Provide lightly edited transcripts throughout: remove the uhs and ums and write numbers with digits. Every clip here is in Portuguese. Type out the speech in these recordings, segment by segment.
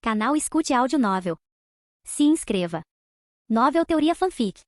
Canal Escute Áudio Novel. Se inscreva. Novel Teoria Fanfic.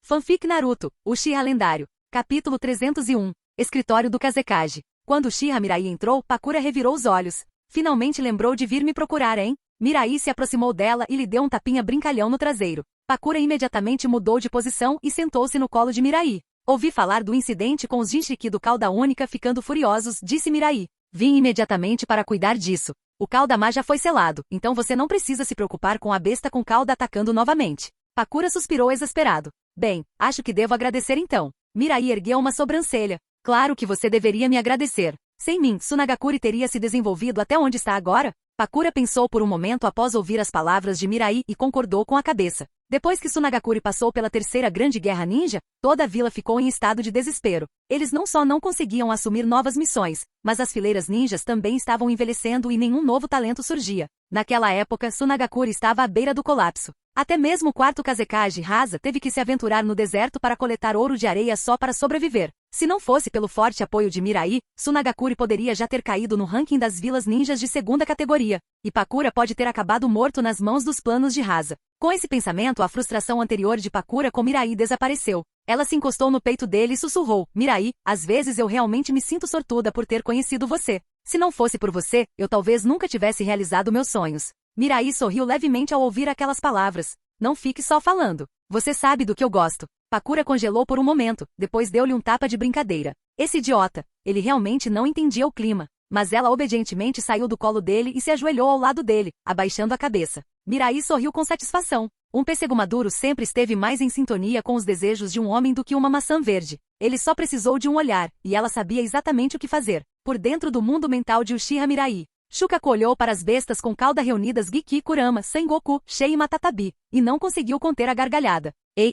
Fanfic Naruto, Uchiha Lendário. Capítulo 301. Escritório do Kazekage. Quando Uchiha Mirai entrou, Pakura revirou os olhos. Finalmente lembrou de vir me procurar, hein? Mirai se aproximou dela e lhe deu um tapinha brincalhão no traseiro. Pakura imediatamente mudou de posição e sentou-se no colo de Mirai. Ouvi falar do incidente com os Jinchuriki do Cauda Única ficando furiosos, disse Mirai. Vim imediatamente para cuidar disso. O Cauda-ma já foi selado, então você não precisa se preocupar com a besta com cauda atacando novamente. Pakura suspirou exasperado. Bem, acho que devo agradecer então. Mirai ergueu uma sobrancelha. Claro que você deveria me agradecer. Sem mim, Tsunagakure teria se desenvolvido até onde está agora? Pakura pensou por um momento após ouvir as palavras de Mirai e concordou com a cabeça. Depois que Tsunagakure passou pela terceira grande guerra ninja, toda a vila ficou em estado de desespero. Eles não só não conseguiam assumir novas missões, mas as fileiras ninjas também estavam envelhecendo e nenhum novo talento surgia. Naquela época, Tsunagakure estava à beira do colapso. Até mesmo o quarto Kazekage Rasa teve que se aventurar no deserto para coletar ouro de areia só para sobreviver. Se não fosse pelo forte apoio de Mirai, Tsunagakure poderia já ter caído no ranking das vilas ninjas de segunda categoria. E Pakura pode ter acabado morto nas mãos dos planos de Rasa. Com esse pensamento, a frustração anterior de Pakura com Mirai desapareceu. Ela se encostou no peito dele e sussurrou. Mirai, às vezes eu realmente me sinto sortuda por ter conhecido você. Se não fosse por você, eu talvez nunca tivesse realizado meus sonhos. Mirai sorriu levemente ao ouvir aquelas palavras. Não fique só falando. Você sabe do que eu gosto. Pakura congelou por um momento, depois deu-lhe um tapa de brincadeira. Esse idiota. Ele realmente não entendia o clima. Mas ela obedientemente saiu do colo dele e se ajoelhou ao lado dele, abaixando a cabeça. Mirai sorriu com satisfação. Um pêssego maduro sempre esteve mais em sintonia com os desejos de um homem do que uma maçã verde. Ele só precisou de um olhar, e ela sabia exatamente o que fazer. Por dentro do mundo mental de Uchiha Mirai, Shukaku olhou para as bestas com cauda reunidas Giki, Kurama, Sengoku, Shei e Matatabi, e não conseguiu conter a gargalhada. Ei.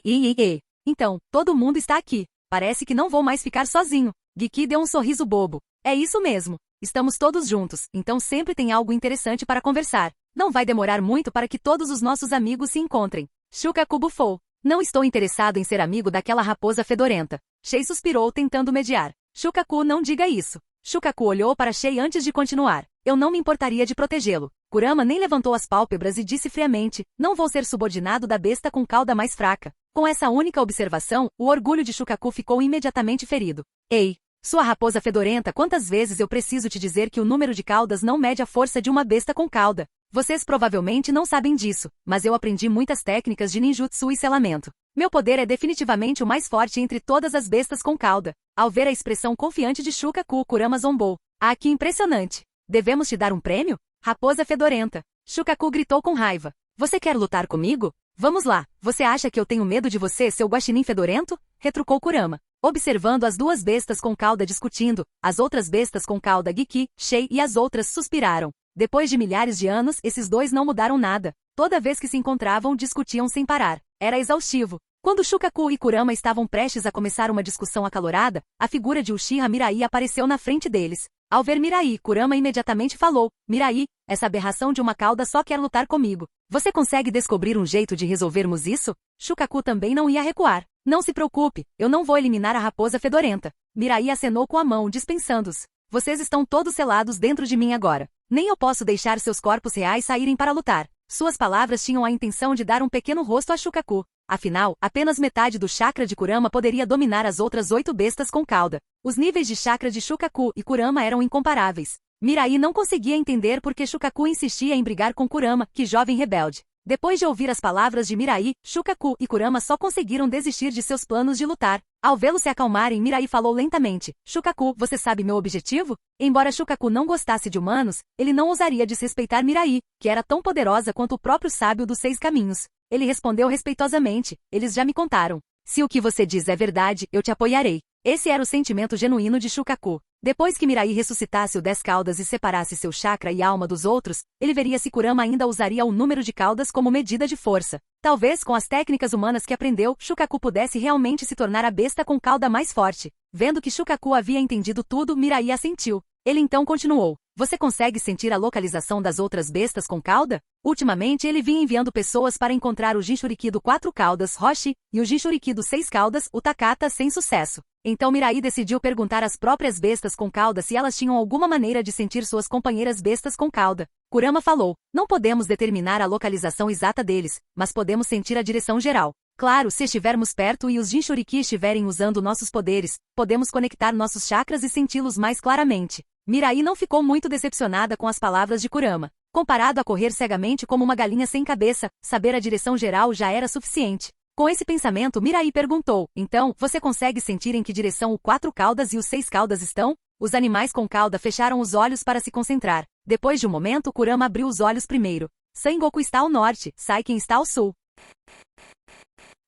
Então, todo mundo está aqui. Parece que não vou mais ficar sozinho. Giki deu um sorriso bobo. É isso mesmo. Estamos todos juntos, então sempre tem algo interessante para conversar. Não vai demorar muito para que todos os nossos amigos se encontrem. Shukaku bufou. Não estou interessado em ser amigo daquela raposa fedorenta. Shei suspirou tentando mediar. Shukaku, não diga isso. Shukaku olhou para Shei antes de continuar. Eu não me importaria de protegê-lo. Kurama nem levantou as pálpebras e disse friamente, não vou ser subordinado da besta com cauda mais fraca. Com essa única observação, o orgulho de Shukaku ficou imediatamente ferido. Ei, sua raposa fedorenta, quantas vezes eu preciso te dizer que o número de caudas não mede a força de uma besta com cauda? Vocês provavelmente não sabem disso, mas eu aprendi muitas técnicas de ninjutsu e selamento. Meu poder é definitivamente o mais forte entre todas as bestas com cauda. Ao ver a expressão confiante de Shukaku, Kurama zombou. Ah, que impressionante! Devemos te dar um prêmio? Raposa fedorenta. Shukaku gritou com raiva. Você quer lutar comigo? Vamos lá, você acha que eu tenho medo de você, seu guaxinim fedorento? Retrucou Kurama. Observando as duas bestas com cauda discutindo, as outras bestas com cauda Giki, Shei e as outras suspiraram. Depois de milhares de anos, esses dois não mudaram nada. Toda vez que se encontravam, discutiam sem parar. Era exaustivo. Quando Shukaku e Kurama estavam prestes a começar uma discussão acalorada, a figura de Uchiha Mirai apareceu na frente deles. Ao ver Mirai, Kurama imediatamente falou, Mirai, essa aberração de uma cauda só quer lutar comigo. Você consegue descobrir um jeito de resolvermos isso? Shukaku também não ia recuar. Não se preocupe, eu não vou eliminar a raposa fedorenta. Mirai acenou com a mão, dispensando-os. Vocês estão todos selados dentro de mim agora. Nem eu posso deixar seus corpos reais saírem para lutar. Suas palavras tinham a intenção de dar um pequeno rosto a Shukaku. Afinal, apenas metade do chakra de Kurama poderia dominar as outras 8 bestas com cauda. Os níveis de chakra de Shukaku e Kurama eram incomparáveis. Mirai não conseguia entender por que Shukaku insistia em brigar com Kurama, que jovem rebelde. Depois de ouvir as palavras de Mirai, Shukaku e Kurama só conseguiram desistir de seus planos de lutar. Ao vê-lo se acalmarem, Mirai falou lentamente, Shukaku, você sabe meu objetivo? Embora Shukaku não gostasse de humanos, ele não ousaria desrespeitar Mirai, que era tão poderosa quanto o próprio sábio dos 6 caminhos. Ele respondeu respeitosamente, eles já me contaram. Se o que você diz é verdade, eu te apoiarei. Esse era o sentimento genuíno de Shukaku. Depois que Mirai ressuscitasse o 10 caudas e separasse seu chakra e alma dos outros, ele veria se Kurama ainda usaria o número de caudas como medida de força. Talvez com as técnicas humanas que aprendeu, Shukaku pudesse realmente se tornar a besta com cauda mais forte. Vendo que Shukaku havia entendido tudo, Mirai assentiu. Ele então continuou. Você consegue sentir a localização das outras bestas com cauda? Ultimamente ele vinha enviando pessoas para encontrar o Jinchuriki do 4 caudas, Roshi, e o Jinchuriki do 6 caudas, o Takata, sem sucesso. Então Mirai decidiu perguntar às próprias bestas com cauda se elas tinham alguma maneira de sentir suas companheiras bestas com cauda. Kurama falou, não podemos determinar a localização exata deles, mas podemos sentir a direção geral. Claro, se estivermos perto e os Jinchuriki estiverem usando nossos poderes, podemos conectar nossos chakras e senti-los mais claramente. Mirai não ficou muito decepcionada com as palavras de Kurama. Comparado a correr cegamente como uma galinha sem cabeça, saber a direção geral já era suficiente. Com esse pensamento, Mirai perguntou, então, você consegue sentir em que direção o 4 caudas e os 6 caudas estão? Os animais com cauda fecharam os olhos para se concentrar. Depois de um momento, Kurama abriu os olhos primeiro. Sengoku está ao norte, Saiken está ao sul.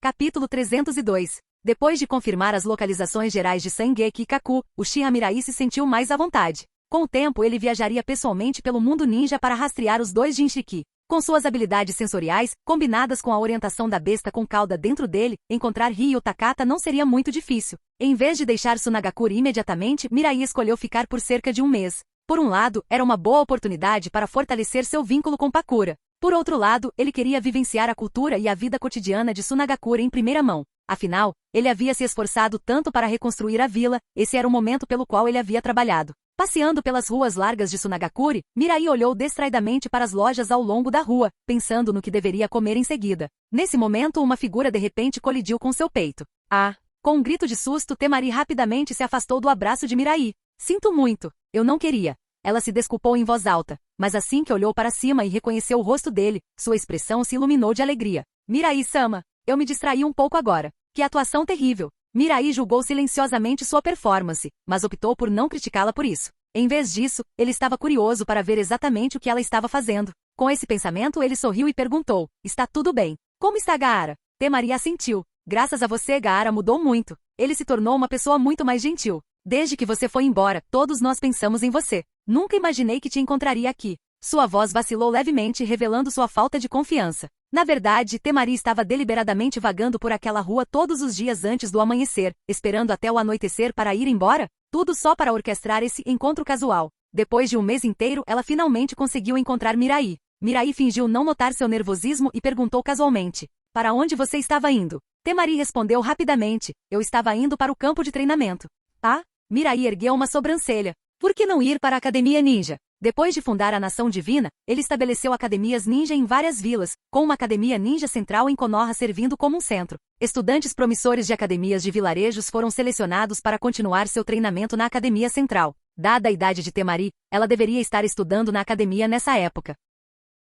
Capítulo 302. Depois de confirmar as localizações gerais de Sangeki e Kaku, Uchiha Mirai se sentiu mais à vontade. Com o tempo ele viajaria pessoalmente pelo mundo ninja para rastrear os 2 Jinchuriki. Com suas habilidades sensoriais, combinadas com a orientação da besta com cauda dentro dele, encontrar Ryo Takata não seria muito difícil. Em vez de deixar Tsunagakure imediatamente, Mirai escolheu ficar por cerca de um mês. Por um lado, era uma boa oportunidade para fortalecer seu vínculo com Pakura. Por outro lado, ele queria vivenciar a cultura e a vida cotidiana de Tsunagakure em primeira mão. Afinal, ele havia se esforçado tanto para reconstruir a vila, esse era o momento pelo qual ele havia trabalhado. Passeando pelas ruas largas de Tsunagakure, Mirai olhou distraidamente para as lojas ao longo da rua, pensando no que deveria comer em seguida. Nesse momento, uma figura de repente colidiu com seu peito. Ah! Com um grito de susto, Temari rapidamente se afastou do abraço de Mirai. Sinto muito, eu não queria. Ela se desculpou em voz alta, mas assim que olhou para cima e reconheceu o rosto dele, sua expressão se iluminou de alegria. Mirai-sama, eu me distraí um pouco agora. Que atuação terrível! Mirai julgou silenciosamente sua performance, mas optou por não criticá-la por isso. Em vez disso, ele estava curioso para ver exatamente o que ela estava fazendo. Com esse pensamento ele sorriu e perguntou, está tudo bem? Como está Gaara? Temari assentiu. Graças a você Gaara mudou muito. Ele se tornou uma pessoa muito mais gentil. Desde que você foi embora, todos nós pensamos em você. Nunca imaginei que te encontraria aqui. Sua voz vacilou levemente, revelando sua falta de confiança. Na verdade, Temari estava deliberadamente vagando por aquela rua todos os dias antes do amanhecer, esperando até o anoitecer para ir embora? Tudo só para orquestrar esse encontro casual. Depois de um mês inteiro, ela finalmente conseguiu encontrar Mirai. Mirai fingiu não notar seu nervosismo e perguntou casualmente, para onde você estava indo? Temari respondeu rapidamente, eu estava indo para o campo de treinamento. Ah? Mirai ergueu uma sobrancelha. Por que não ir para a Academia Ninja? Depois de fundar a Nação Divina, ele estabeleceu academias ninja em várias vilas, com uma academia ninja central em Konoha servindo como um centro. Estudantes promissores de academias de vilarejos foram selecionados para continuar seu treinamento na academia central. Dada a idade de Temari, ela deveria estar estudando na academia nessa época.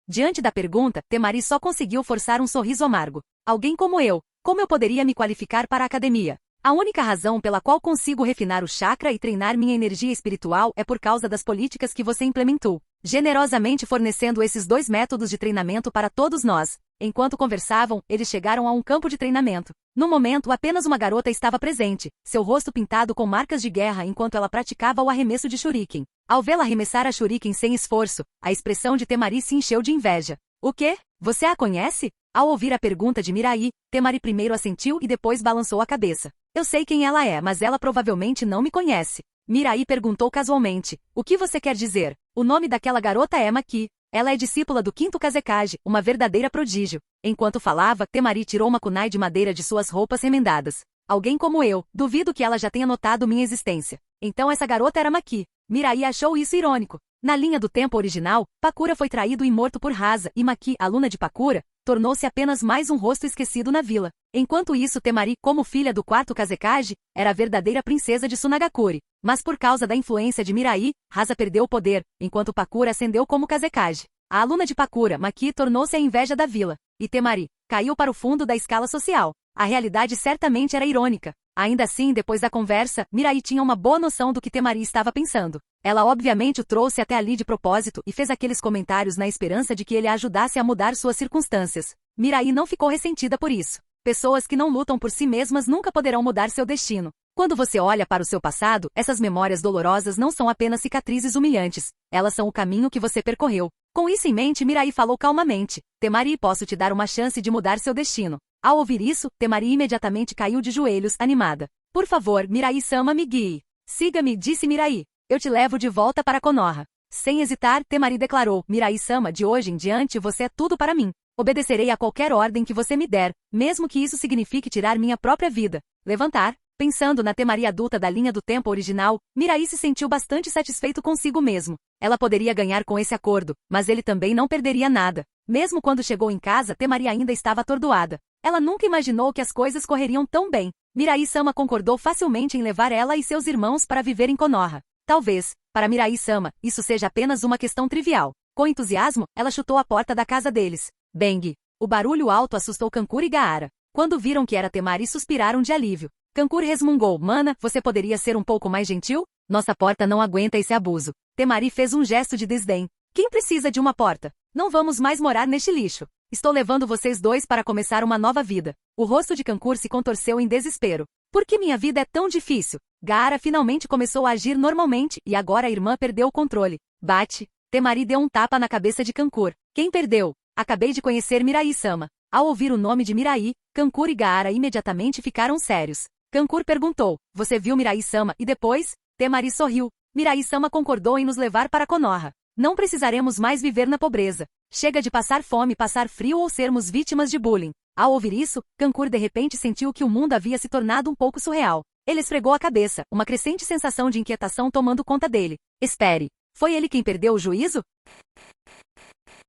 Diante da pergunta, Temari só conseguiu forçar um sorriso amargo. Alguém como eu, como eu poderia me qualificar para a academia? A única razão pela qual consigo refinar o chakra e treinar minha energia espiritual é por causa das políticas que você implementou, generosamente fornecendo esses 2 métodos de treinamento para todos nós. Enquanto conversavam, eles chegaram a um campo de treinamento. No momento, apenas uma garota estava presente, seu rosto pintado com marcas de guerra enquanto ela praticava o arremesso de shuriken. Ao vê-la arremessar a shuriken sem esforço, a expressão de Temari se encheu de inveja. O quê? Você a conhece? Ao ouvir a pergunta de Mirai, Temari primeiro assentiu e depois balançou a cabeça. Eu sei quem ela é, mas ela provavelmente não me conhece. Mirai perguntou casualmente, o que você quer dizer? O nome daquela garota é Maki. Ela é discípula do 5º Kazekage, uma verdadeira prodígio. Enquanto falava, Temari tirou uma kunai de madeira de suas roupas remendadas. Alguém como eu, duvido que ela já tenha notado minha existência. Então essa garota era Maki. Mirai achou isso irônico. Na linha do tempo original, Pakura foi traído e morto por Rasa, e Maki, aluna de Pakura, tornou-se apenas mais um rosto esquecido na vila. Enquanto isso, Temari, como filha do 4º Kazekage, era a verdadeira princesa de Tsunagakure. Mas por causa da influência de Mirai, Rasa perdeu o poder, enquanto Pakura ascendeu como Kazekage. A aluna de Pakura, Maki, tornou-se a inveja da vila. E Temari caiu para o fundo da escala social. A realidade certamente era irônica. Ainda assim, depois da conversa, Mirai tinha uma boa noção do que Temari estava pensando. Ela obviamente o trouxe até ali de propósito e fez aqueles comentários na esperança de que ele a ajudasse a mudar suas circunstâncias. Mirai não ficou ressentida por isso. Pessoas que não lutam por si mesmas nunca poderão mudar seu destino. Quando você olha para o seu passado, essas memórias dolorosas não são apenas cicatrizes humilhantes. Elas são o caminho que você percorreu. Com isso em mente, Mirai falou calmamente. Temari, posso te dar uma chance de mudar seu destino. Ao ouvir isso, Temari imediatamente caiu de joelhos, animada. Por favor, Mirai-sama, me guie. Siga-me, disse Mirai. Eu te levo de volta para Konoha. Sem hesitar, Temari declarou, Mirai-sama, de hoje em diante você é tudo para mim. Obedecerei a qualquer ordem que você me der, mesmo que isso signifique tirar minha própria vida. Levantar. Pensando na Temari adulta da linha do tempo original, Mirai se sentiu bastante satisfeito consigo mesmo. Ela poderia ganhar com esse acordo, mas ele também não perderia nada. Mesmo quando chegou em casa, Temari ainda estava atordoada. Ela nunca imaginou que as coisas correriam tão bem. Mirai-sama concordou facilmente em levar ela e seus irmãos para viver em Konoha. Talvez, para Mirai-sama, isso seja apenas uma questão trivial. Com entusiasmo, ela chutou a porta da casa deles. Bang! O barulho alto assustou Kankura e Gaara. Quando viram que era Temari, suspiraram de alívio. Kankura resmungou. Mana, você poderia ser um pouco mais gentil? Nossa porta não aguenta esse abuso. Temari fez um gesto de desdém. Quem precisa de uma porta? Não vamos mais morar neste lixo. Estou levando vocês dois para começar uma nova vida. O rosto de Kankura se contorceu em desespero. Por que minha vida é tão difícil? Gaara finalmente começou a agir normalmente e agora a irmã perdeu o controle. Bate. Temari deu um tapa na cabeça de Kankura. Quem perdeu? Acabei de conhecer Mirai-sama. Ao ouvir o nome de Mirai, Kankura e Gaara imediatamente ficaram sérios. Kankura perguntou, você viu Mirai-sama e depois? Temari sorriu. Mirai-sama concordou em nos levar para Konoha. Não precisaremos mais viver na pobreza. Chega de passar fome, passar frio ou sermos vítimas de bullying. Ao ouvir isso, Kankura de repente sentiu que o mundo havia se tornado um pouco surreal. Ele esfregou a cabeça, uma crescente sensação de inquietação tomando conta dele. Espere, foi ele quem perdeu o juízo?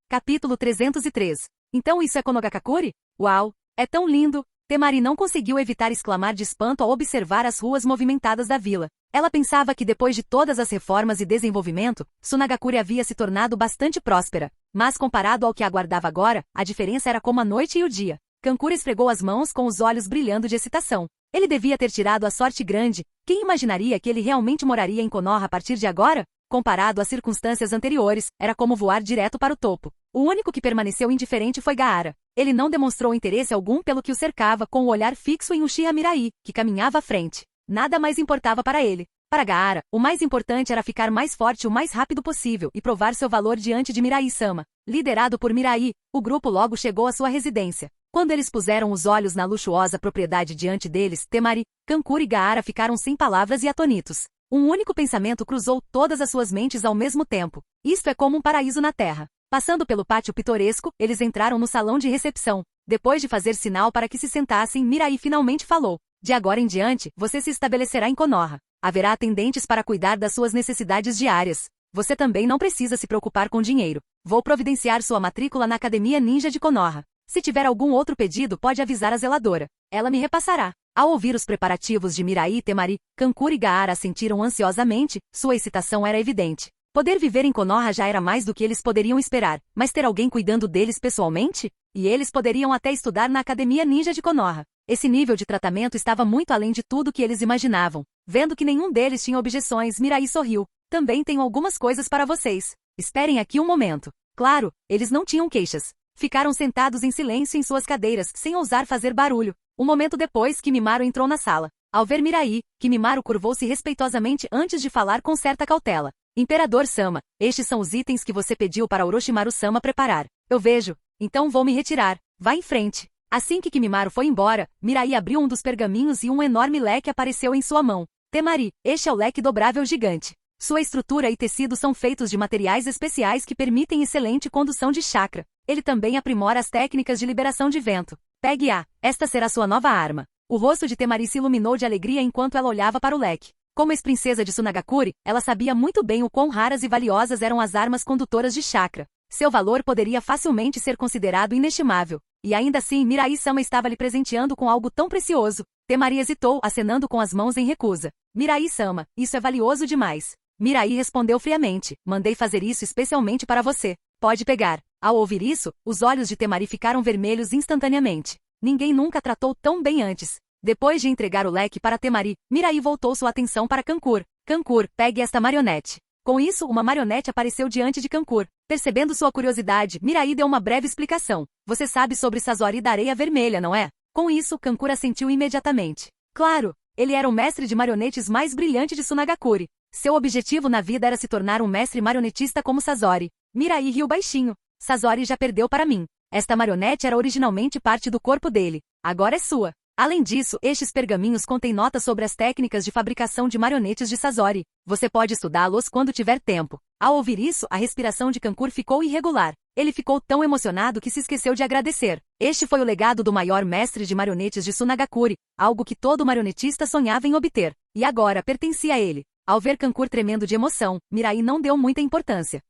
Capítulo 303. Então isso é Konogakakure? Uau, é tão lindo! Temari não conseguiu evitar exclamar de espanto ao observar as ruas movimentadas da vila. Ela pensava que depois de todas as reformas e desenvolvimento, Sunagakure havia se tornado bastante próspera. Mas comparado ao que aguardava agora, a diferença era como a noite e o dia. Kankura esfregou as mãos com os olhos brilhando de excitação. Ele devia ter tirado a sorte grande. Quem imaginaria que ele realmente moraria em Konoha a partir de agora? Comparado às circunstâncias anteriores, era como voar direto para o topo. O único que permaneceu indiferente foi Gaara. Ele não demonstrou interesse algum pelo que o cercava, com o olhar fixo em Uchiha Mirai, que caminhava à frente. Nada mais importava para ele. Para Gaara, o mais importante era ficar mais forte o mais rápido possível e provar seu valor diante de Mirai-sama. Liderado por Mirai, o grupo logo chegou à sua residência. Quando eles puseram os olhos na luxuosa propriedade diante deles, Temari, Kankura e Gaara ficaram sem palavras e atonitos. Um único pensamento cruzou todas as suas mentes ao mesmo tempo. Isto é como um paraíso na Terra. Passando pelo pátio pitoresco, eles entraram no salão de recepção. Depois de fazer sinal para que se sentassem, Mirai finalmente falou. De agora em diante, você se estabelecerá em Konoha. Haverá atendentes para cuidar das suas necessidades diárias. Você também não precisa se preocupar com dinheiro. Vou providenciar sua matrícula na Academia Ninja de Konoha. Se tiver algum outro pedido, pode avisar a zeladora. Ela me repassará. Ao ouvir os preparativos de Mirai e Temari, Kankura e Gaara sentiram ansiosamente, sua excitação era evidente. Poder viver em Konoha já era mais do que eles poderiam esperar, mas ter alguém cuidando deles pessoalmente? E eles poderiam até estudar na Academia Ninja de Konoha. Esse nível de tratamento estava muito além de tudo que eles imaginavam. Vendo que nenhum deles tinha objeções, Mirai sorriu. Também tenho algumas coisas para vocês. Esperem aqui um momento. Claro, eles não tinham queixas. Ficaram sentados em silêncio em suas cadeiras, sem ousar fazer barulho. Um momento depois, Kimimaro entrou na sala. Ao ver Mirai, Kimimaro curvou-se respeitosamente antes de falar com certa cautela. Imperador-sama, estes são os itens que você pediu para Orochimaru-sama preparar. Eu vejo. Então vou me retirar. Vá em frente. Assim que Kimimaro foi embora, Mirai abriu um dos pergaminhos e um enorme leque apareceu em sua mão. Temari, este é o leque dobrável gigante. Sua estrutura e tecido são feitos de materiais especiais que permitem excelente condução de chakra. Ele também aprimora as técnicas de liberação de vento. Pegue-a. Esta será sua nova arma. O rosto de Temari se iluminou de alegria enquanto ela olhava para o leque. Como ex-princesa de Sunagakure, ela sabia muito bem o quão raras e valiosas eram as armas condutoras de chakra. Seu valor poderia facilmente ser considerado inestimável. E ainda assim, Mirai-sama estava lhe presenteando com algo tão precioso. Temari hesitou, acenando com as mãos em recusa. Mirai-sama, isso é valioso demais. Mirai respondeu friamente, mandei fazer isso especialmente para você. Pode pegar. Ao ouvir isso, os olhos de Temari ficaram vermelhos instantaneamente. Ninguém nunca tratou tão bem antes. Depois de entregar o leque para Temari, Mirai voltou sua atenção para Kankura. Kankura, pegue esta marionete. Com isso, uma marionete apareceu diante de Kankura. Percebendo sua curiosidade, Mirai deu uma breve explicação. Você sabe sobre Sazori da Areia Vermelha, não é? Com isso, Kankura assentiu imediatamente. Claro, ele era o mestre de marionetes mais brilhante de Sunagakure. Seu objetivo na vida era se tornar um mestre marionetista como Sazori. Mirai riu baixinho. Sazori já perdeu para mim. Esta marionete era originalmente parte do corpo dele. Agora é sua. Além disso, estes pergaminhos contêm notas sobre as técnicas de fabricação de marionetes de Sazori. Você pode estudá-los quando tiver tempo. Ao ouvir isso, a respiração de Kankuro ficou irregular. Ele ficou tão emocionado que se esqueceu de agradecer. Este foi o legado do maior mestre de marionetes de Tsunagakure, algo que todo marionetista sonhava em obter. E agora pertencia a ele. Ao ver Kankuro tremendo de emoção, Mirai não deu muita importância.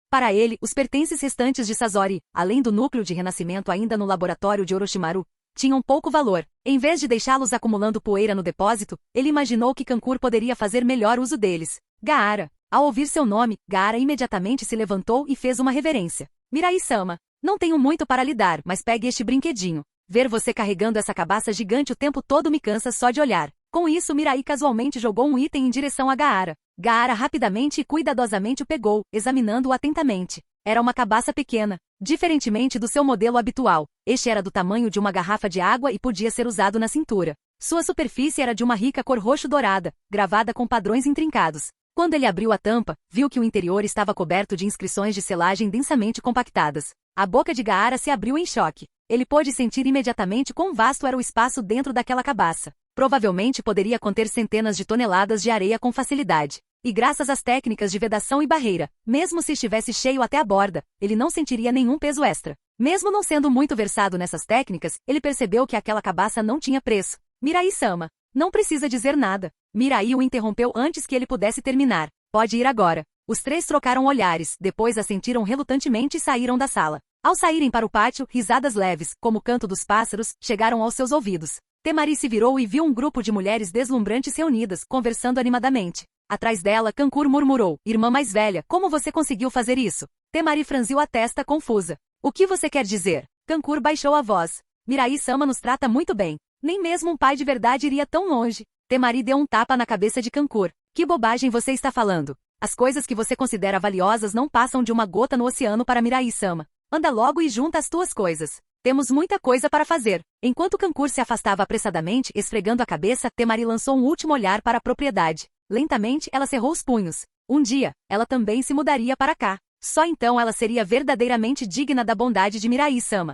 Para ele, os pertences restantes de Sazori, além do núcleo de renascimento ainda no laboratório de Orochimaru, tinham pouco valor. Em vez de deixá-los acumulando poeira no depósito, ele imaginou que Kankuro poderia fazer melhor uso deles. Gaara. Ao ouvir seu nome, Gaara imediatamente se levantou e fez uma reverência. Mirai-sama, não tenho muito para lhe dar, mas pegue este brinquedinho. Ver você carregando essa cabaça gigante o tempo todo me cansa só de olhar. Com isso, Mirai casualmente jogou um item em direção a Gaara. Gaara rapidamente e cuidadosamente o pegou, examinando-o atentamente. Era uma cabaça pequena. Diferentemente do seu modelo habitual, este era do tamanho de uma garrafa de água e podia ser usado na cintura. Sua superfície era de uma rica cor roxo-dourada, gravada com padrões intrincados. Quando ele abriu a tampa, viu que o interior estava coberto de inscrições de selagem densamente compactadas. A boca de Gaara se abriu em choque. Ele pôde sentir imediatamente quão vasto era o espaço dentro daquela cabaça. Provavelmente poderia conter centenas de toneladas de areia com facilidade. E graças às técnicas de vedação e barreira, mesmo se estivesse cheio até a borda, ele não sentiria nenhum peso extra. Mesmo não sendo muito versado nessas técnicas, ele percebeu que aquela cabaça não tinha preço. Mirai-sama, não precisa dizer nada. Mirai o interrompeu antes que ele pudesse terminar. Pode ir agora. Os três trocaram olhares, depois assentiram relutantemente e saíram da sala. Ao saírem para o pátio, risadas leves, como o canto dos pássaros, chegaram aos seus ouvidos. Temari se virou e viu um grupo de mulheres deslumbrantes reunidas, conversando animadamente. Atrás dela, Kankuro murmurou, irmã mais velha, como você conseguiu fazer isso? Temari franziu a testa, confusa. O que você quer dizer? Kankuro baixou a voz. Mirai-sama nos trata muito bem. Nem mesmo um pai de verdade iria tão longe. Temari deu um tapa na cabeça de Kankuro. Que bobagem você está falando? As coisas que você considera valiosas não passam de uma gota no oceano para Mirai-sama. Anda logo e junta as tuas coisas. Temos muita coisa para fazer. Enquanto Kankuro se afastava apressadamente, esfregando a cabeça, Temari lançou um último olhar para a propriedade. Lentamente, ela cerrou os punhos. Um dia, ela também se mudaria para cá. Só então ela seria verdadeiramente digna da bondade de Mirai-sama.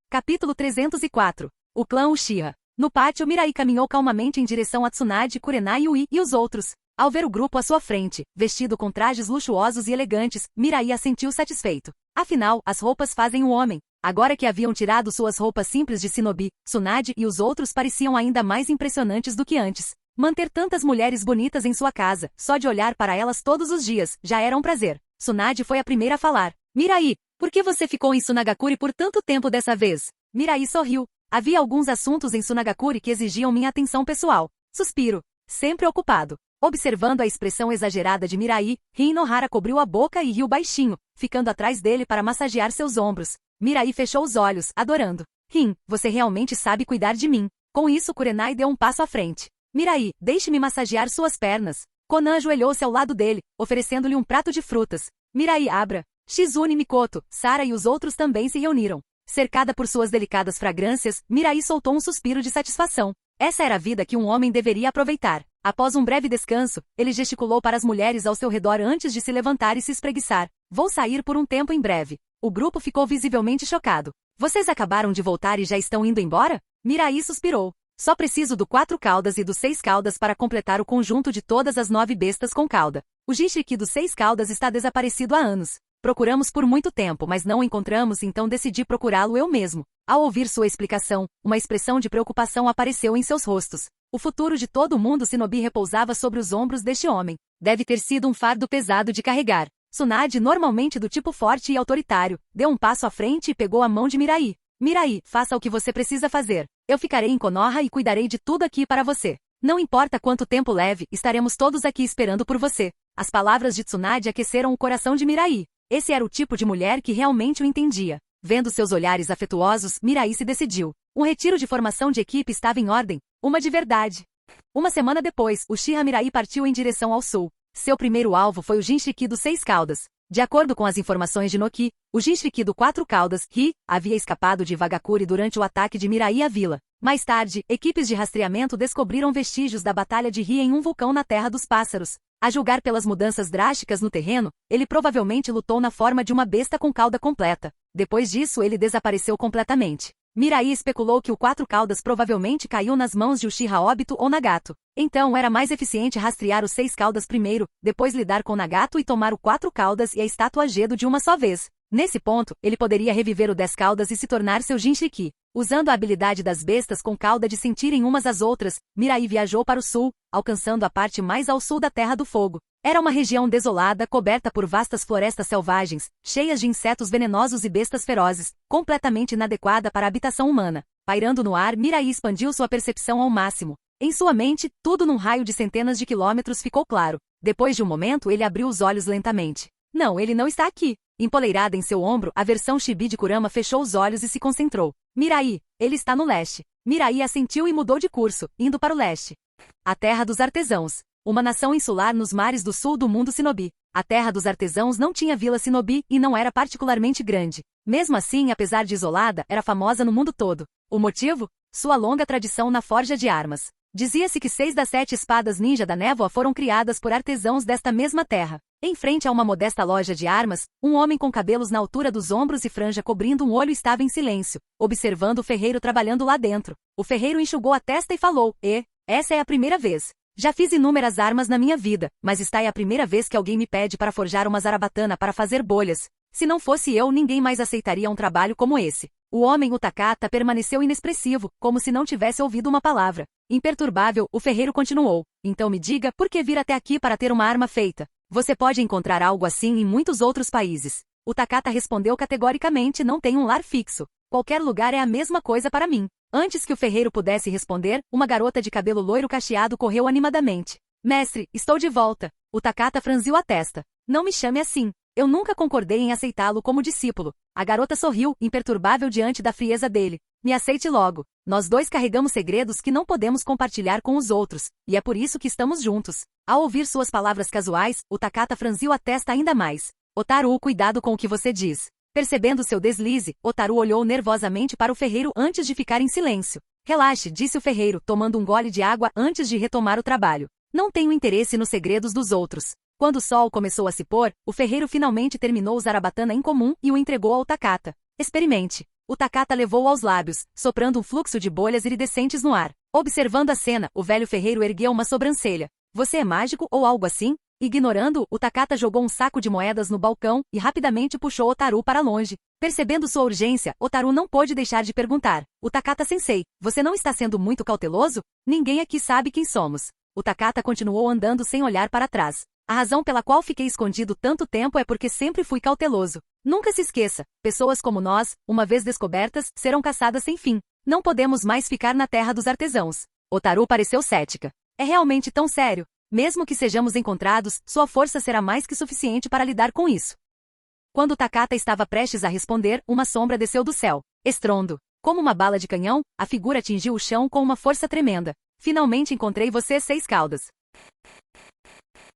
Capítulo 304. O clã Uchiha. No pátio, Mirai caminhou calmamente em direção a Tsunade, Kurenai Yui e os outros. Ao ver o grupo à sua frente, vestido com trajes luxuosos e elegantes, Mirai assentiu satisfeito. Afinal, as roupas fazem o homem. Agora que haviam tirado suas roupas simples de shinobi, Tsunade e os outros pareciam ainda mais impressionantes do que antes. Manter tantas mulheres bonitas em sua casa, só de olhar para elas todos os dias, já era um prazer. Tsunade foi a primeira a falar. Mirai, por que você ficou em Tsunagakure por tanto tempo dessa vez? Mirai sorriu. Havia alguns assuntos em Tsunagakure que exigiam minha atenção pessoal. Suspiro. Sempre ocupado. Observando a expressão exagerada de Mirai, Rin Nohara cobriu a boca e riu baixinho, ficando atrás dele para massagear seus ombros. Mirai fechou os olhos, adorando. Rin, você realmente sabe cuidar de mim. Com isso, Kurenai deu um passo à frente. Mirai, deixe-me massagear suas pernas. Konan ajoelhou-se ao lado dele, oferecendo-lhe um prato de frutas. Mirai abra. Shizune Mikoto, Sara e os outros também se reuniram. Cercada por suas delicadas fragrâncias, Mirai soltou um suspiro de satisfação. Essa era a vida que um homem deveria aproveitar. Após um breve descanso, ele gesticulou para as mulheres ao seu redor antes de se levantar e se espreguiçar. Vou sair por um tempo em breve. O grupo ficou visivelmente chocado. Vocês acabaram de voltar e já estão indo embora? Mirai suspirou. Só preciso do 4 caudas e do 6 caudas para completar o conjunto de todas as 9 bestas com cauda. O Jinchuriki dos 6 caudas está desaparecido há anos. Procuramos por muito tempo, mas não o encontramos, então decidi procurá-lo eu mesmo. Ao ouvir sua explicação, uma expressão de preocupação apareceu em seus rostos. O futuro de todo mundo shinobi repousava sobre os ombros deste homem. Deve ter sido um fardo pesado de carregar. Tsunade, normalmente do tipo forte e autoritário, deu um passo à frente e pegou a mão de Mirai. Mirai, faça o que você precisa fazer. Eu ficarei em Konoha e cuidarei de tudo aqui para você. Não importa quanto tempo leve, estaremos todos aqui esperando por você. As palavras de Tsunade aqueceram o coração de Mirai. Esse era o tipo de mulher que realmente o entendia. Vendo seus olhares afetuosos, Mirai se decidiu. Um retiro de formação de equipe estava em ordem. Uma de verdade. Uma semana depois, Uchiha Mirai partiu em direção ao sul. Seu primeiro alvo foi o Jinchuriki dos 6 caudas. De acordo com as informações de Noki, o Jinchuriki do 4 caudas, Ri, havia escapado de Vagakure durante o ataque de Mirai à vila. Mais tarde, equipes de rastreamento descobriram vestígios da batalha de Ri em um vulcão na Terra dos Pássaros. A julgar pelas mudanças drásticas no terreno, ele provavelmente lutou na forma de uma besta com cauda completa. Depois disso, ele desapareceu completamente. Mirai especulou que o quatro caudas provavelmente caiu nas mãos de Uchiha Obito ou Nagato. Então era mais eficiente rastrear os 6 caudas primeiro, depois lidar com Nagato e tomar o 4 caudas e a estátua Gedo de uma só vez. Nesse ponto, ele poderia reviver o 10 caudas e se tornar seu Jinchuriki. Usando a habilidade das bestas com cauda de sentirem umas às outras, Mirai viajou para o sul, alcançando a parte mais ao sul da Terra do Fogo. Era uma região desolada, coberta por vastas florestas selvagens, cheias de insetos venenosos e bestas ferozes, completamente inadequada para a habitação humana. Pairando no ar, Mirai expandiu sua percepção ao máximo. Em sua mente, tudo num raio de centenas de quilômetros ficou claro. Depois de um momento, ele abriu os olhos lentamente. Não, ele não está aqui. Empoleirada em seu ombro, a versão chibi de Kurama fechou os olhos e se concentrou. Mirai, ele está no leste. Mirai assentiu e mudou de curso, indo para o leste. A Terra dos Artesãos. Uma nação insular nos mares do sul do mundo Shinobi. A Terra dos Artesãos não tinha vila Shinobi e não era particularmente grande. Mesmo assim, apesar de isolada, era famosa no mundo todo. O motivo? Sua longa tradição na forja de armas. Dizia-se que 6 das 7 espadas ninja da névoa foram criadas por artesãos desta mesma terra. Em frente a uma modesta loja de armas, um homem com cabelos na altura dos ombros e franja cobrindo um olho estava em silêncio, observando o ferreiro trabalhando lá dentro. O ferreiro enxugou a testa e falou: essa é a primeira vez. Já fiz inúmeras armas na minha vida, mas esta é a primeira vez que alguém me pede para forjar uma zarabatana para fazer bolhas. Se não fosse eu, ninguém mais aceitaria um trabalho como esse. O homem Utakata permaneceu inexpressivo, como se não tivesse ouvido uma palavra. Imperturbável, o ferreiro continuou. Então me diga, por que vir até aqui para ter uma arma feita? Você pode encontrar algo assim em muitos outros países. Utakata respondeu categoricamente: não tenho um lar fixo. Qualquer lugar é a mesma coisa para mim. Antes que o ferreiro pudesse responder, uma garota de cabelo loiro cacheado correu animadamente. Mestre, estou de volta. Utakata franziu a testa. Não me chame assim. Eu nunca concordei em aceitá-lo como discípulo. A garota sorriu, imperturbável diante da frieza dele. Me aceite logo. Nós dois carregamos segredos que não podemos compartilhar com os outros, e é por isso que estamos juntos. Ao ouvir suas palavras casuais, Utakata franziu a testa ainda mais. Otaru, cuidado com o que você diz. Percebendo seu deslize, Otaru olhou nervosamente para o ferreiro antes de ficar em silêncio. Relaxe, disse o ferreiro, tomando um gole de água antes de retomar o trabalho. Não tenho interesse nos segredos dos outros. Quando o sol começou a se pôr, o ferreiro finalmente terminou o zarabatana em comum e o entregou ao Takata. Experimente. O Takata levou aos lábios, soprando um fluxo de bolhas iridescentes no ar. Observando a cena, o velho ferreiro ergueu uma sobrancelha. Você é mágico ou algo assim? Ignorando-o, o Takata jogou um saco de moedas no balcão e rapidamente puxou Otaru para longe. Percebendo sua urgência, Otaru não pôde deixar de perguntar. O Takata-sensei, você não está sendo muito cauteloso? Ninguém aqui sabe quem somos. O Takata continuou andando sem olhar para trás. A razão pela qual fiquei escondido tanto tempo é porque sempre fui cauteloso. Nunca se esqueça, pessoas como nós, uma vez descobertas, serão caçadas sem fim. Não podemos mais ficar na terra dos artesãos. Otaru pareceu cética. É realmente tão sério? Mesmo que sejamos encontrados, sua força será mais que suficiente para lidar com isso. Quando Takata estava prestes a responder, uma sombra desceu do céu. Estrondo. Como uma bala de canhão, a figura atingiu o chão com uma força tremenda. Finalmente encontrei você, 6 caudas.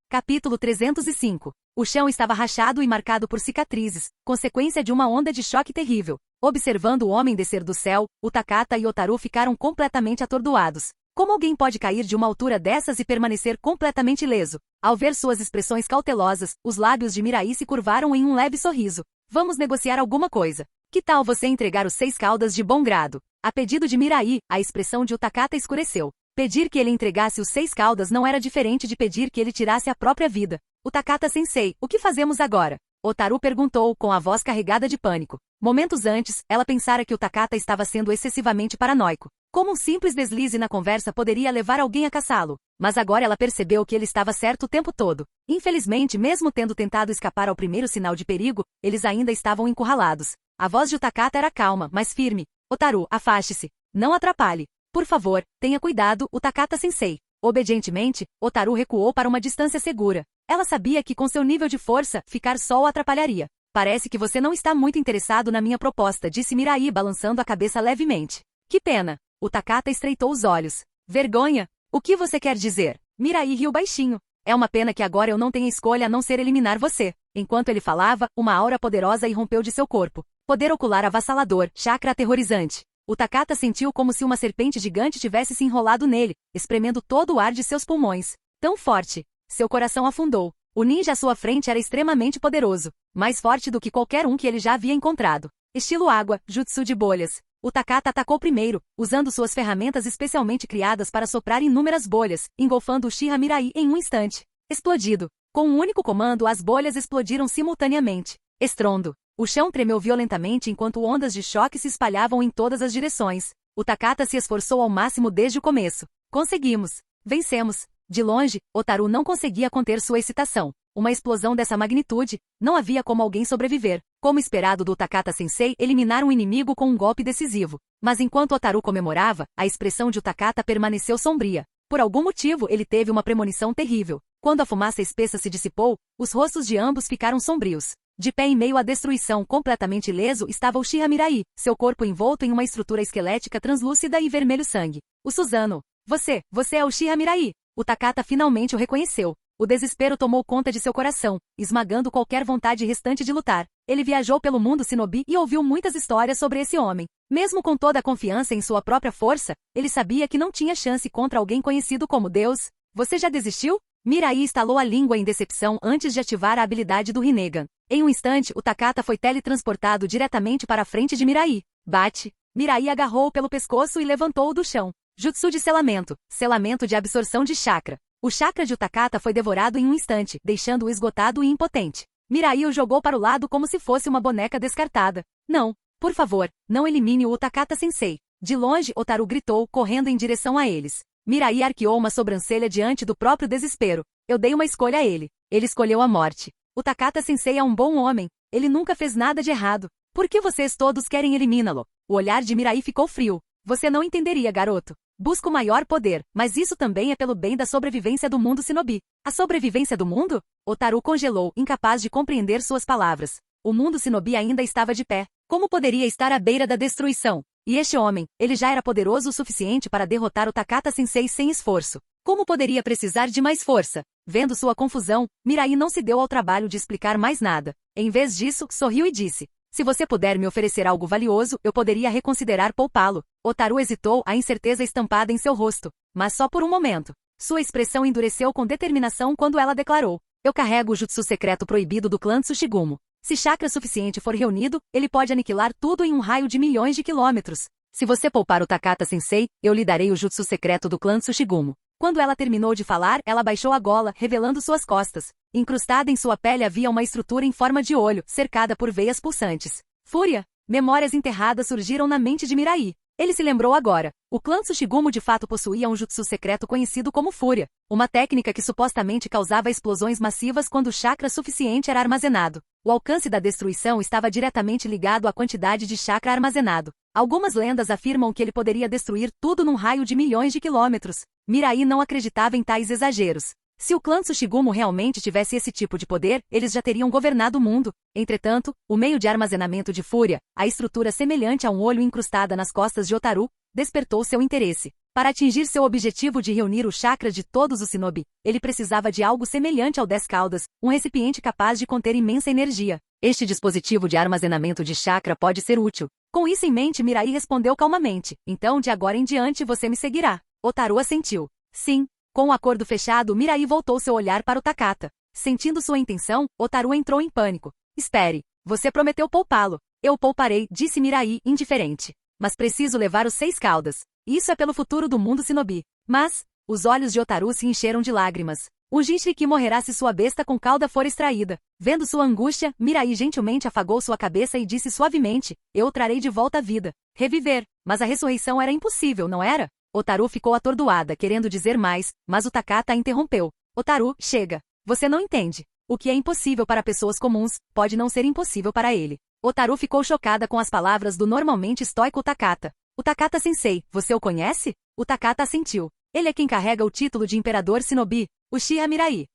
Capítulo 305. O chão estava rachado e marcado por cicatrizes, consequência de uma onda de choque terrível. Observando o homem descer do céu, o Takata e Otaru ficaram completamente atordoados. Como alguém pode cair de uma altura dessas e permanecer completamente ileso? Ao ver suas expressões cautelosas, os lábios de Mirai se curvaram em um leve sorriso. Vamos negociar alguma coisa. Que tal você entregar os 6 caudas de bom grado? A pedido de Mirai, a expressão de Takata escureceu. Pedir que ele entregasse os 6 caudas não era diferente de pedir que ele tirasse a própria vida. O Takata-sensei, o que fazemos agora? Otaru perguntou, com a voz carregada de pânico. Momentos antes, ela pensara que o Takata estava sendo excessivamente paranoico. Como um simples deslize na conversa poderia levar alguém a caçá-lo. Mas agora ela percebeu que ele estava certo o tempo todo. Infelizmente, mesmo tendo tentado escapar ao primeiro sinal de perigo, eles ainda estavam encurralados. A voz de Takata era calma, mas firme. Otaru, afaste-se. Não atrapalhe. Por favor, tenha cuidado, o Takata-sensei. Obedientemente, Otaru recuou para uma distância segura. Ela sabia que com seu nível de força, ficar só o atrapalharia. Parece que você não está muito interessado na minha proposta, disse Mirai balançando a cabeça levemente. Que pena. O Takata estreitou os olhos. Vergonha? O que você quer dizer? Mirai riu baixinho. É uma pena que agora eu não tenha escolha a não ser eliminar você. Enquanto ele falava, uma aura poderosa irrompeu de seu corpo. Poder ocular avassalador, chakra aterrorizante. O Takata sentiu como se uma serpente gigante tivesse se enrolado nele, espremendo todo o ar de seus pulmões. Tão forte. Seu coração afundou. O ninja à sua frente era extremamente poderoso, mais forte do que qualquer um que ele já havia encontrado. Estilo água, jutsu de bolhas. O Takata atacou primeiro, usando suas ferramentas especialmente criadas para soprar inúmeras bolhas, engolfando Uchiha Mirai em um instante. Explodido. Com um único comando, as bolhas explodiram simultaneamente. Estrondo. O chão tremeu violentamente enquanto ondas de choque se espalhavam em todas as direções. O Takata se esforçou ao máximo desde o começo. Conseguimos. Vencemos. De longe, Otaru não conseguia conter sua excitação. Uma explosão dessa magnitude, não havia como alguém sobreviver. Como esperado do Takata-sensei eliminar um inimigo com um golpe decisivo. Mas enquanto Otaru comemorava, a expressão de Takata permaneceu sombria. Por algum motivo ele teve uma premonição terrível. Quando a fumaça espessa se dissipou, os rostos de ambos ficaram sombrios. De pé em meio à destruição, completamente ileso, estava Uchiha Mirai, seu corpo envolto em uma estrutura esquelética translúcida e vermelho sangue. O Suzano. Você é Uchiha Mirai. O Takata finalmente o reconheceu. O desespero tomou conta de seu coração, esmagando qualquer vontade restante de lutar. Ele viajou pelo mundo shinobi e ouviu muitas histórias sobre esse homem. Mesmo com toda a confiança em sua própria força, ele sabia que não tinha chance contra alguém conhecido como Deus. Você já desistiu? Mirai estalou a língua em decepção antes de ativar a habilidade do Rinnegan. Em um instante, o Takata foi teletransportado diretamente para a frente de Mirai. Bate. Mirai agarrou-o pelo pescoço e levantou-o do chão. Jutsu de selamento. Selamento de absorção de chakra. O chakra de Takata foi devorado em um instante, deixando-o esgotado e impotente. Mirai o jogou para o lado como se fosse uma boneca descartada. Não, por favor, não elimine o Takata-sensei. De longe, Otaru gritou, correndo em direção a eles. Mirai arqueou uma sobrancelha diante do próprio desespero. Eu dei uma escolha a ele. Ele escolheu a morte. O Takata-sensei é um bom homem. Ele nunca fez nada de errado. Por que vocês todos querem eliminá-lo? O olhar de Mirai ficou frio. Você não entenderia, garoto. Busco maior poder, mas isso também é pelo bem da sobrevivência do mundo shinobi. A sobrevivência do mundo? Otaru congelou, incapaz de compreender suas palavras. O mundo shinobi ainda estava de pé. Como poderia estar à beira da destruição? E este homem, ele já era poderoso o suficiente para derrotar o Takata-sensei sem esforço. Como poderia precisar de mais força? Vendo sua confusão, Mirai não se deu ao trabalho de explicar mais nada. Em vez disso, sorriu e disse: se você puder me oferecer algo valioso, eu poderia reconsiderar poupá-lo. Otaru hesitou, a incerteza estampada em seu rosto. Mas só por um momento. Sua expressão endureceu com determinação quando ela declarou: eu carrego o jutsu secreto proibido do clã Tsushigumo. Se chakra suficiente for reunido, ele pode aniquilar tudo em um raio de milhões de quilômetros. Se você poupar o Takata-sensei, eu lhe darei o jutsu secreto do clã Tsushigumo. Quando ela terminou de falar, ela baixou a gola, revelando suas costas. Incrustada em sua pele havia uma estrutura em forma de olho, cercada por veias pulsantes. Fúria! Memórias enterradas surgiram na mente de Mirai. Ele se lembrou agora. O clã Tsushigumo de fato possuía um jutsu secreto conhecido como Fúria. Uma técnica que supostamente causava explosões massivas quando o chakra suficiente era armazenado. O alcance da destruição estava diretamente ligado à quantidade de chakra armazenado. Algumas lendas afirmam que ele poderia destruir tudo num raio de milhões de quilômetros. Mirai não acreditava em tais exageros. Se o clã Tsushigumo realmente tivesse esse tipo de poder, eles já teriam governado o mundo. Entretanto, o meio de armazenamento de Fúria, a estrutura semelhante a um olho incrustada nas costas de Otaru, despertou seu interesse. Para atingir seu objetivo de reunir o chakra de todos os shinobi, ele precisava de algo semelhante ao 10 caudas, um recipiente capaz de conter imensa energia. Este dispositivo de armazenamento de chakra pode ser útil. Com isso em mente, Mirai respondeu calmamente: então de agora em diante você me seguirá. Otaru assentiu. Sim. Com o acordo fechado, Mirai voltou seu olhar para o Takata. Sentindo sua intenção, Otaru entrou em pânico. Espere. Você prometeu poupá-lo. Eu o pouparei, disse Mirai, indiferente. Mas preciso levar os 6 caudas. Isso é pelo futuro do mundo shinobi. Mas, os olhos de Otaru se encheram de lágrimas. O Jinchuriki morrerá se sua besta com cauda for extraída. Vendo sua angústia, Mirai gentilmente afagou sua cabeça e disse suavemente: eu o trarei de volta à vida. Reviver. Mas a ressurreição era impossível, não era? Otaru ficou atordoada, querendo dizer mais, mas o Takata a interrompeu. Otaru, chega. Você não entende. O que é impossível para pessoas comuns, pode não ser impossível para ele. Otaru ficou chocada com as palavras do normalmente estoico Takata. O Takata-sensei, você o conhece? O Takata assentiu. Ele é quem carrega o título de Imperador Shinobi, Uchiha Mirai.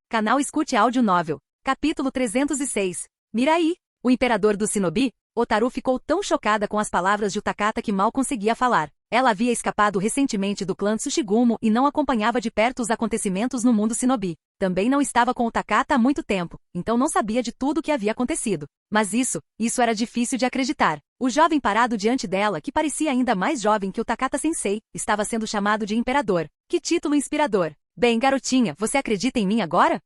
Canal Escute Áudio Novel. Capítulo 306. Mirai, o Imperador do Shinobi? Otaru ficou tão chocada com as palavras de Takata que mal conseguia falar. Ela havia escapado recentemente do clã Tsushigumo e não acompanhava de perto os acontecimentos no mundo shinobi. Também não estava com o Takata há muito tempo, então não sabia de tudo o que havia acontecido. Mas isso era difícil de acreditar. O jovem parado diante dela, que parecia ainda mais jovem que o Takata-sensei, estava sendo chamado de imperador. Que título inspirador! Bem, garotinha, você acredita em mim agora?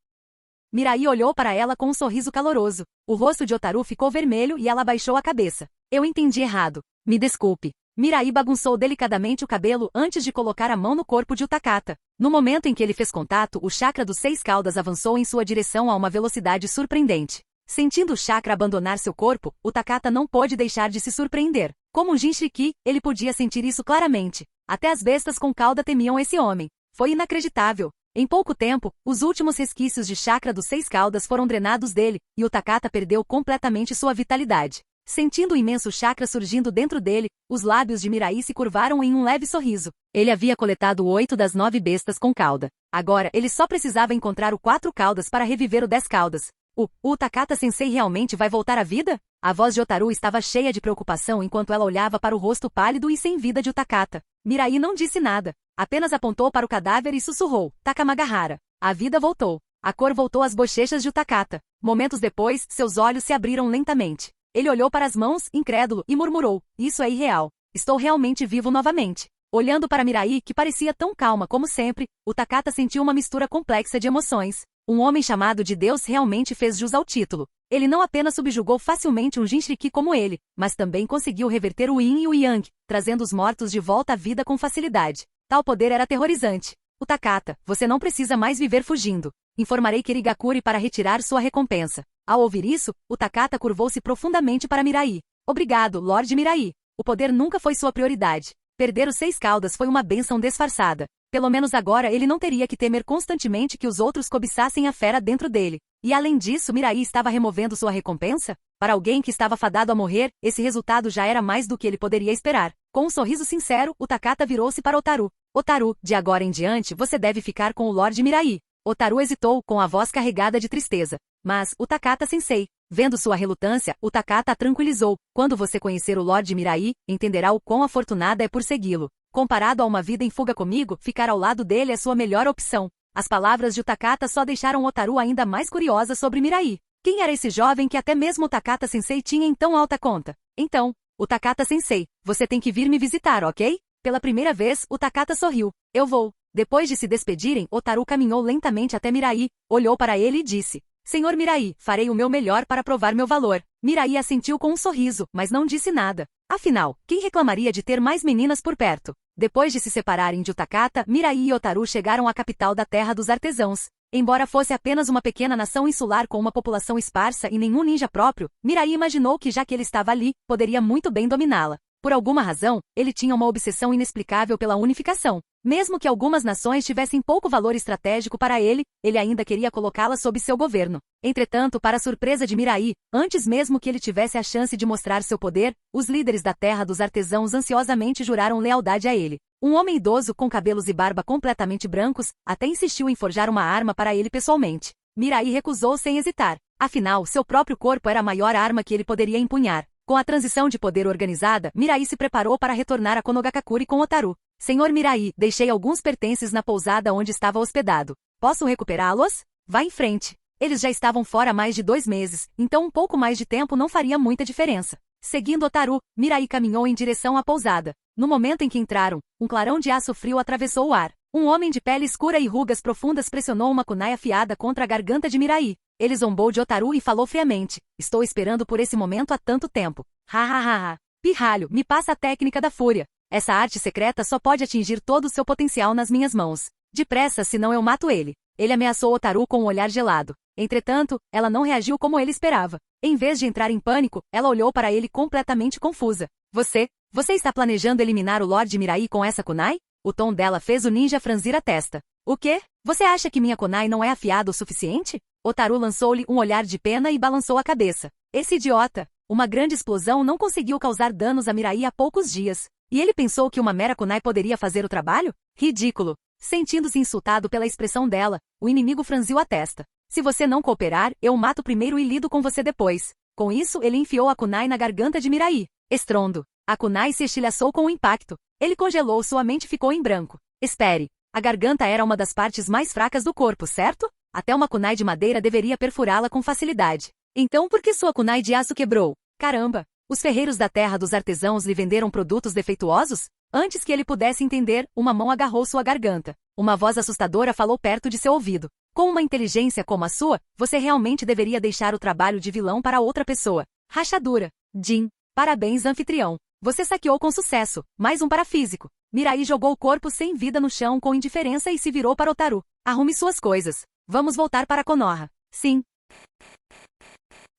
Mirai olhou para ela com um sorriso caloroso. O rosto de Otaru ficou vermelho e ela baixou a cabeça. Eu entendi errado. Me desculpe. Mirai bagunçou delicadamente o cabelo antes de colocar a mão no corpo de Utakata. No momento em que ele fez contato, o chakra dos 6 caudas avançou em sua direção a uma velocidade surpreendente. Sentindo o chakra abandonar seu corpo, Utakata não pôde deixar de se surpreender. Como um Jinchuriki, ele podia sentir isso claramente. Até as bestas com cauda temiam esse homem. Foi inacreditável. Em pouco tempo, os últimos resquícios de chakra dos 6 caudas foram drenados dele, e Utakata perdeu completamente sua vitalidade. Sentindo o imenso chakra surgindo dentro dele, os lábios de Mirai se curvaram em um leve sorriso. Ele havia coletado 8 das 9 bestas com cauda. Agora, ele só precisava encontrar o 4 caudas para reviver o 10 caudas. O Utakata-sensei realmente vai voltar à vida? A voz de Otaru estava cheia de preocupação enquanto ela olhava para o rosto pálido e sem vida de Utakata. Mirai não disse nada. Apenas apontou para o cadáver e sussurrou, Takamagahara. A vida voltou. A cor voltou às bochechas de Utakata. Momentos depois, seus olhos se abriram lentamente. Ele olhou para as mãos, incrédulo, e murmurou, isso é irreal. Estou realmente vivo novamente. Olhando para Mirai, que parecia tão calma como sempre, Utakata sentiu uma mistura complexa de emoções. Um homem chamado de Deus realmente fez jus ao título. Ele não apenas subjugou facilmente um Jinchuriki como ele, mas também conseguiu reverter o Yin e o Yang, trazendo os mortos de volta à vida com facilidade. Tal poder era aterrorizante. Utakata, você não precisa mais viver fugindo. Informarei Kirigakure para retirar sua recompensa. Ao ouvir isso, Utakata curvou-se profundamente para Mirai. Obrigado, Lorde Mirai. O poder nunca foi sua prioridade. Perder os 6 caudas foi uma bênção disfarçada. Pelo menos agora ele não teria que temer constantemente que os outros cobiçassem a fera dentro dele. E além disso, Mirai estava removendo sua recompensa? Para alguém que estava fadado a morrer, esse resultado já era mais do que ele poderia esperar. Com um sorriso sincero, Utakata virou-se para Otaru. Otaru, de agora em diante você deve ficar com o Lorde Mirai. Otaru hesitou, com a voz carregada de tristeza. Mas, Utakata-sensei, vendo sua relutância, Utakata a tranquilizou. Quando você conhecer o Lorde Mirai, entenderá o quão afortunada é por segui-lo. Comparado a uma vida em fuga comigo, ficar ao lado dele é sua melhor opção. As palavras de Utakata só deixaram Otaru ainda mais curiosa sobre Mirai. Quem era esse jovem que até mesmo Utakata-sensei tinha em tão alta conta? Então, Utakata-sensei, você tem que vir me visitar, ok? Pela primeira vez, Utakata sorriu. Eu vou. Depois de se despedirem, Otaru caminhou lentamente até Mirai, olhou para ele e disse, Senhor Mirai, farei o meu melhor para provar meu valor. Mirai assentiu com um sorriso, mas não disse nada. Afinal, quem reclamaria de ter mais meninas por perto? Depois de se separarem de Utakata, Mirai e Otaru chegaram à capital da Terra dos Artesãos. Embora fosse apenas uma pequena nação insular com uma população esparsa e nenhum ninja próprio, Mirai imaginou que já que ele estava ali, poderia muito bem dominá-la. Por alguma razão, ele tinha uma obsessão inexplicável pela unificação. Mesmo que algumas nações tivessem pouco valor estratégico para ele, ele ainda queria colocá-las sob seu governo. Entretanto, para a surpresa de Mirai, antes mesmo que ele tivesse a chance de mostrar seu poder, os líderes da Terra dos Artesãos ansiosamente juraram lealdade a ele. Um homem idoso com cabelos e barba completamente brancos, até insistiu em forjar uma arma para ele pessoalmente. Mirai recusou sem hesitar. Afinal, seu próprio corpo era a maior arma que ele poderia empunhar. Com a transição de poder organizada, Mirai se preparou para retornar a Konogakure com Otaru. Senhor Mirai, deixei alguns pertences na pousada onde estava hospedado. Posso recuperá-los? Vá em frente. Eles já estavam fora há mais de 2 meses, então um pouco mais de tempo não faria muita diferença. Seguindo Otaru, Mirai caminhou em direção à pousada. No momento em que entraram, um clarão de aço frio atravessou o ar. Um homem de pele escura e rugas profundas pressionou uma kunai afiada contra a garganta de Mirai. Ele zombou de Otaru e falou friamente. Estou esperando por esse momento há tanto tempo. Ha. Pirralho, me passa a técnica da fúria. Essa arte secreta só pode atingir todo o seu potencial nas minhas mãos. Depressa, senão eu mato ele. Ele ameaçou Otaru com um olhar gelado. Entretanto, ela não reagiu como ele esperava. Em vez de entrar em pânico, ela olhou para ele completamente confusa. Você está planejando eliminar o Lorde Mirai com essa kunai? O tom dela fez o ninja franzir a testa. O quê? Você acha que minha kunai não é afiada o suficiente? Otaru lançou-lhe um olhar de pena e balançou a cabeça. Esse idiota! Uma grande explosão não conseguiu causar danos a Mirai há poucos dias. E ele pensou que uma mera kunai poderia fazer o trabalho? Ridículo! Sentindo-se insultado pela expressão dela, o inimigo franziu a testa. Se você não cooperar, eu o mato primeiro e lido com você depois. Com isso, ele enfiou a kunai na garganta de Mirai. Estrondo. A kunai se estilhaçou com o impacto. Ele congelou, sua mente ficou em branco. Espere. A garganta era uma das partes mais fracas do corpo, certo? Até uma kunai de madeira deveria perfurá-la com facilidade. Então por que sua kunai de aço quebrou? Caramba! Os ferreiros da Terra dos Artesãos lhe venderam produtos defeituosos? Antes que ele pudesse entender, uma mão agarrou sua garganta. Uma voz assustadora falou perto de seu ouvido. Com uma inteligência como a sua, você realmente deveria deixar o trabalho de vilão para outra pessoa. Rachadura. Jin. Parabéns, anfitrião. Você saqueou com sucesso. Mais um parafísico. Mirai jogou o corpo sem vida no chão com indiferença e se virou para Otaru. Arrume suas coisas. Vamos voltar para Konoha. Sim.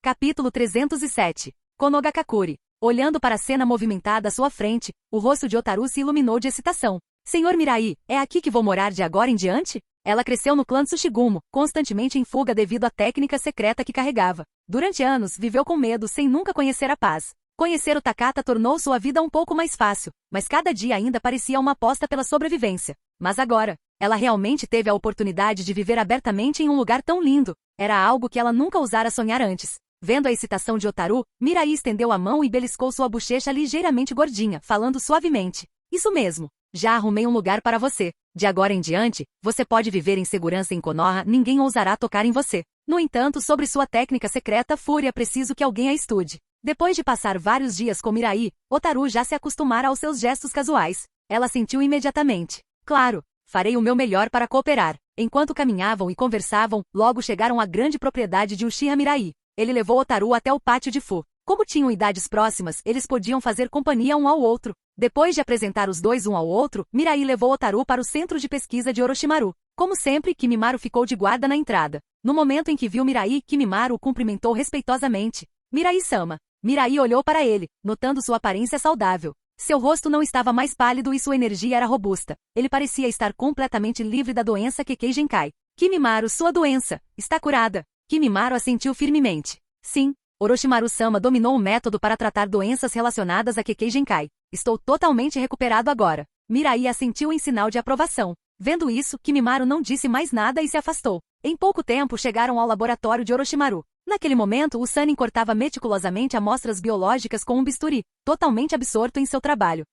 Capítulo 307. Konogakakuri. Olhando para a cena movimentada à sua frente, o rosto de Otaru se iluminou de excitação. Senhor Mirai, é aqui que vou morar de agora em diante? Ela cresceu no clã Tsushigumo, constantemente em fuga devido à técnica secreta que carregava. Durante anos, viveu com medo sem nunca conhecer a paz. Conhecer o Takata tornou sua vida um pouco mais fácil, mas cada dia ainda parecia uma aposta pela sobrevivência. Mas agora, ela realmente teve a oportunidade de viver abertamente em um lugar tão lindo. Era algo que ela nunca ousara sonhar antes. Vendo a excitação de Otaru, Mirai estendeu a mão e beliscou sua bochecha ligeiramente gordinha, falando suavemente. Isso mesmo. Já arrumei um lugar para você. De agora em diante, você pode viver em segurança em Konoha, ninguém ousará tocar em você. No entanto, sobre sua técnica secreta Fúria, preciso que alguém a estude. Depois de passar vários dias com Mirai, Otaru já se acostumara aos seus gestos casuais. Ela sentiu imediatamente. Claro, farei o meu melhor para cooperar. Enquanto caminhavam e conversavam, logo chegaram à grande propriedade de Uchiha Mirai. Ele levou Otaru até o pátio de Fu. Como tinham idades próximas, eles podiam fazer companhia um ao outro. Depois de apresentar os dois um ao outro, Mirai levou Otaru para o centro de pesquisa de Orochimaru. Como sempre, Kimimaru ficou de guarda na entrada. No momento em que viu Mirai, Kimimaru o cumprimentou respeitosamente. Mirai-sama. Mirai olhou para ele, notando sua aparência saudável. Seu rosto não estava mais pálido e sua energia era robusta. Ele parecia estar completamente livre da doença Kekkei Genkai. Kimimaru, sua doença está curada. Kimimaru assentiu firmemente. Sim. Orochimaru-sama dominou o método para tratar doenças relacionadas a Kekkei Genkai. Estou totalmente recuperado agora. Mirai assentiu em sinal de aprovação. Vendo isso, Kimimaru não disse mais nada e se afastou. Em pouco tempo chegaram ao laboratório de Orochimaru. Naquele momento, o Sannin cortava meticulosamente amostras biológicas com um bisturi, totalmente absorto em seu trabalho.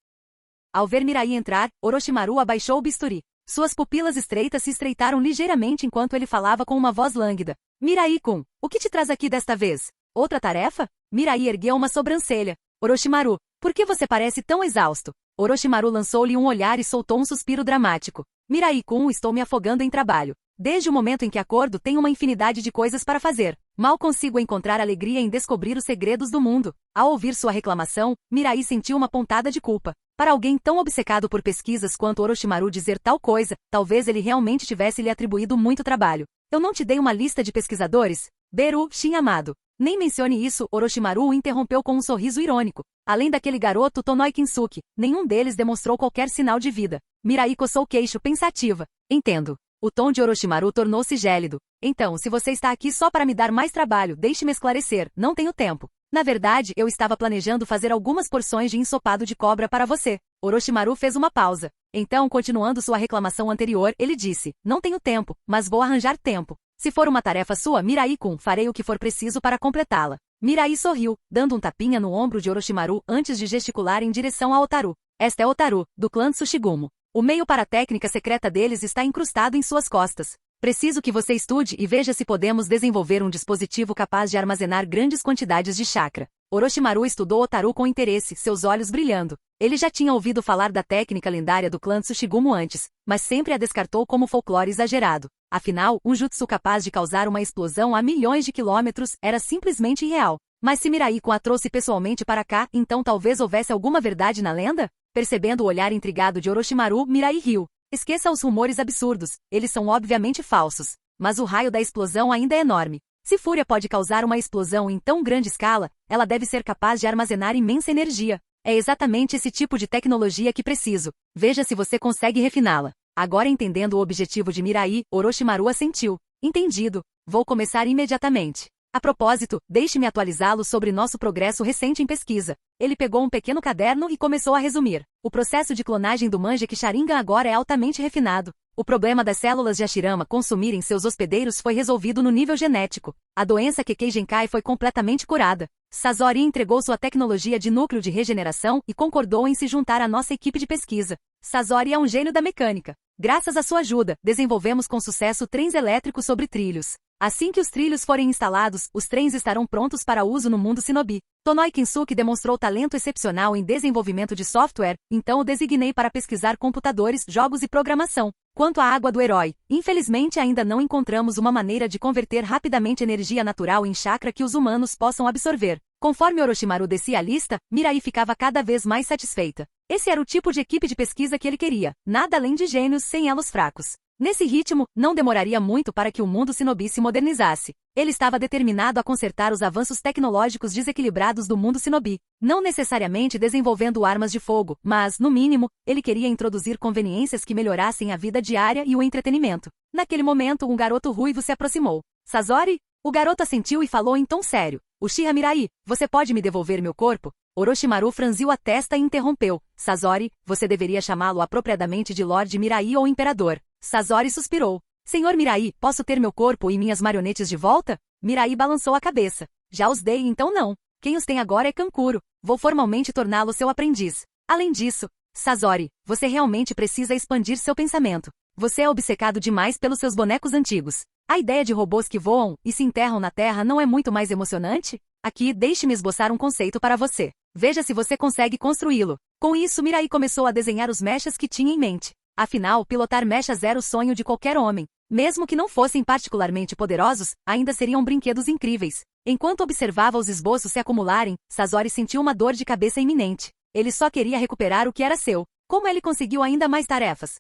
Ao ver Mirai entrar, Orochimaru abaixou o bisturi. Suas pupilas estreitas se estreitaram ligeiramente enquanto ele falava com uma voz lânguida. Mirai-kun, o que te traz aqui desta vez? Outra tarefa? Mirai ergueu uma sobrancelha. Orochimaru, por que você parece tão exausto? Orochimaru lançou-lhe um olhar e soltou um suspiro dramático. Mirai-kun, estou me afogando em trabalho. Desde o momento em que acordo, tenho uma infinidade de coisas para fazer. Mal consigo encontrar alegria em descobrir os segredos do mundo. Ao ouvir sua reclamação, Mirai sentiu uma pontada de culpa. Para alguém tão obcecado por pesquisas quanto Orochimaru dizer tal coisa, talvez ele realmente tivesse lhe atribuído muito trabalho. Eu não te dei uma lista de pesquisadores? Beru, Shin amado. Nem mencione isso, Orochimaru o interrompeu com um sorriso irônico. Além daquele garoto Tonoi Kinsuke, nenhum deles demonstrou qualquer sinal de vida. Mirai coçou o queixo pensativa. Entendo. O tom de Orochimaru tornou-se gélido. Então, se você está aqui só para me dar mais trabalho, deixe-me esclarecer, não tenho tempo. Na verdade, eu estava planejando fazer algumas porções de ensopado de cobra para você. Orochimaru fez uma pausa. Então, continuando sua reclamação anterior, ele disse, não tenho tempo, mas vou arranjar tempo. Se for uma tarefa sua, Mirai-kun, farei o que for preciso para completá-la. Mirai sorriu, dando um tapinha no ombro de Orochimaru antes de gesticular em direção a Otaru. Esta é Otaru, do clã Tsushigumo. O meio para a técnica secreta deles está incrustado em suas costas. Preciso que você estude e veja se podemos desenvolver um dispositivo capaz de armazenar grandes quantidades de chakra. Orochimaru estudou Otaru com interesse, seus olhos brilhando. Ele já tinha ouvido falar da técnica lendária do clã Tsushigumo antes, mas sempre a descartou como folclore exagerado. Afinal, um jutsu capaz de causar uma explosão a milhões de quilômetros era simplesmente irreal. Mas se Mirai-kun a trouxe pessoalmente para cá, então talvez houvesse alguma verdade na lenda? Percebendo o olhar intrigado de Orochimaru, Mirai riu. Esqueça os rumores absurdos, eles são obviamente falsos. Mas o raio da explosão ainda é enorme. Se Fúria pode causar uma explosão em tão grande escala, ela deve ser capaz de armazenar imensa energia. É exatamente esse tipo de tecnologia que preciso. Veja se você consegue refiná-la. Agora entendendo o objetivo de Mirai, Orochimaru assentiu. Entendido. Vou começar imediatamente. A propósito, deixe-me atualizá-lo sobre nosso progresso recente em pesquisa. Ele pegou um pequeno caderno e começou a resumir. O processo de clonagem do Mangekyou Sharingan agora é altamente refinado. O problema das células de Hashirama consumirem seus hospedeiros foi resolvido no nível genético. A doença Kekkei Genkai foi completamente curada. Sasori entregou sua tecnologia de núcleo de regeneração e concordou em se juntar à nossa equipe de pesquisa. Sasori é um gênio da mecânica. Graças à sua ajuda, desenvolvemos com sucesso trens elétricos sobre trilhos. Assim que os trilhos forem instalados, os trens estarão prontos para uso no mundo Shinobi. Tonoi Kinsuke demonstrou talento excepcional em desenvolvimento de software, então o designei para pesquisar computadores, jogos e programação. Quanto à água do herói, infelizmente ainda não encontramos uma maneira de converter rapidamente energia natural em chakra que os humanos possam absorver. Conforme Orochimaru descia a lista, Mirai ficava cada vez mais satisfeita. Esse era o tipo de equipe de pesquisa que ele queria, nada além de gênios sem elos fracos. Nesse ritmo, não demoraria muito para que o mundo Shinobi se modernizasse. Ele estava determinado a consertar os avanços tecnológicos desequilibrados do mundo Shinobi, não necessariamente desenvolvendo armas de fogo, mas, no mínimo, ele queria introduzir conveniências que melhorassem a vida diária e o entretenimento. Naquele momento, um garoto ruivo se aproximou. Sasori? O garoto assentiu e falou em tom sério. Uchiha Mirai, você pode me devolver meu corpo? Orochimaru franziu a testa e interrompeu. Sasori, você deveria chamá-lo apropriadamente de Lorde Mirai ou Imperador. Sasori suspirou. Senhor Mirai, posso ter meu corpo e minhas marionetes de volta? Mirai balançou a cabeça. Já os dei, então não. Quem os tem agora é Kankuro. Vou formalmente torná-lo seu aprendiz. Além disso, Sasori, você realmente precisa expandir seu pensamento. Você é obcecado demais pelos seus bonecos antigos. A ideia de robôs que voam e se enterram na Terra não é muito mais emocionante? Aqui, deixe-me esboçar um conceito para você. Veja se você consegue construí-lo. Com isso, Mirai começou a desenhar os mechas que tinha em mente. Afinal, pilotar mechas era o sonho de qualquer homem. Mesmo que não fossem particularmente poderosos, ainda seriam brinquedos incríveis. Enquanto observava os esboços se acumularem, Sasori sentiu uma dor de cabeça iminente. Ele só queria recuperar o que era seu. Como ele conseguiu ainda mais tarefas?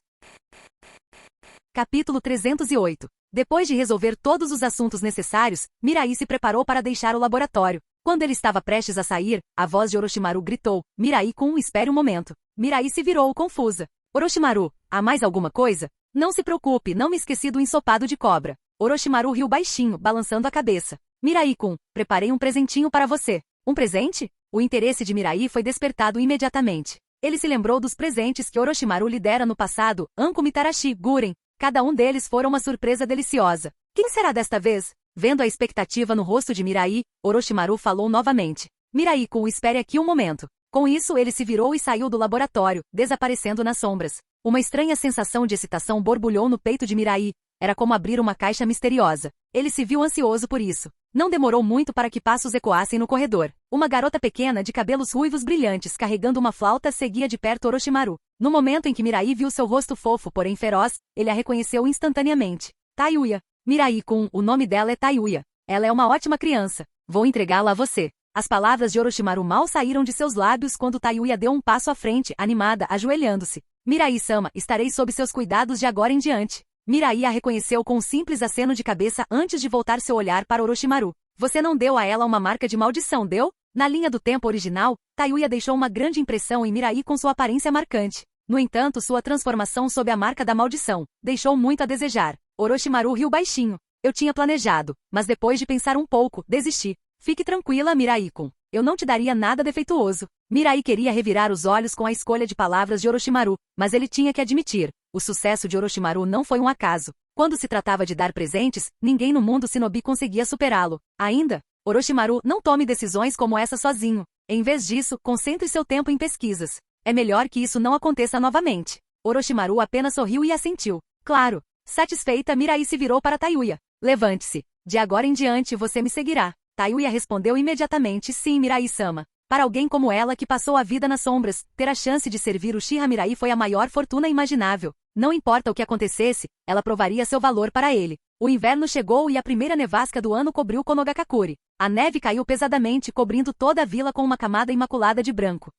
Capítulo 308. Depois de resolver todos os assuntos necessários, Mirai se preparou para deixar o laboratório. Quando ele estava prestes a sair, a voz de Orochimaru gritou. Mirai espere um momento. Mirai se virou confusa. Orochimaru, há mais alguma coisa? Não se preocupe, não me esqueci do ensopado de cobra. Orochimaru riu baixinho, balançando a cabeça. Mirai-kun, preparei um presentinho para você. Um presente? O interesse de Mirai foi despertado imediatamente. Ele se lembrou dos presentes que Orochimaru lhe dera no passado, Anko Mitarashi, Guren. Cada um deles fora uma surpresa deliciosa. Quem será desta vez? Vendo a expectativa no rosto de Mirai, Orochimaru falou novamente. Mirai-kun, espere aqui um momento. Com isso, ele se virou e saiu do laboratório, desaparecendo nas sombras. Uma estranha sensação de excitação borbulhou no peito de Mirai. Era como abrir uma caixa misteriosa. Ele se viu ansioso por isso. Não demorou muito para que passos ecoassem no corredor. Uma garota pequena de cabelos ruivos brilhantes carregando uma flauta seguia de perto Orochimaru. No momento em que Mirai viu seu rosto fofo porém feroz, ele a reconheceu instantaneamente. Tayuya. Mirai-kun, o nome dela é Tayuya. Ela é uma ótima criança. Vou entregá-la a você. As palavras de Orochimaru mal saíram de seus lábios quando Tayuya deu um passo à frente, animada, ajoelhando-se. Mirai-sama, estarei sob seus cuidados de agora em diante. Mirai a reconheceu com um simples aceno de cabeça antes de voltar seu olhar para Orochimaru. Você não deu a ela uma marca de maldição, deu? Na linha do tempo original, Tayuya deixou uma grande impressão em Mirai com sua aparência marcante. No entanto, sua transformação sob a marca da maldição deixou muito a desejar. Orochimaru riu baixinho. Eu tinha planejado, mas depois de pensar um pouco, desisti. Fique tranquila, Mirai-kun. Eu não te daria nada defeituoso. Mirai queria revirar os olhos com a escolha de palavras de Orochimaru, mas ele tinha que admitir. O sucesso de Orochimaru não foi um acaso. Quando se tratava de dar presentes, ninguém no mundo Shinobi conseguia superá-lo. Ainda, Orochimaru, não tome decisões como essa sozinho. Em vez disso, concentre seu tempo em pesquisas. É melhor que isso não aconteça novamente. Orochimaru apenas sorriu e assentiu. Claro. Satisfeita, Mirai se virou para Tayuya. Levante-se. De agora em diante você me seguirá. Tayuya respondeu imediatamente, sim, Mirai-sama. Para alguém como ela que passou a vida nas sombras, ter a chance de servir Uchiha Mirai foi a maior fortuna imaginável. Não importa o que acontecesse, ela provaria seu valor para ele. O inverno chegou e a primeira nevasca do ano cobriu Konogakakure. A neve caiu pesadamente, cobrindo toda a vila com uma camada imaculada de branco.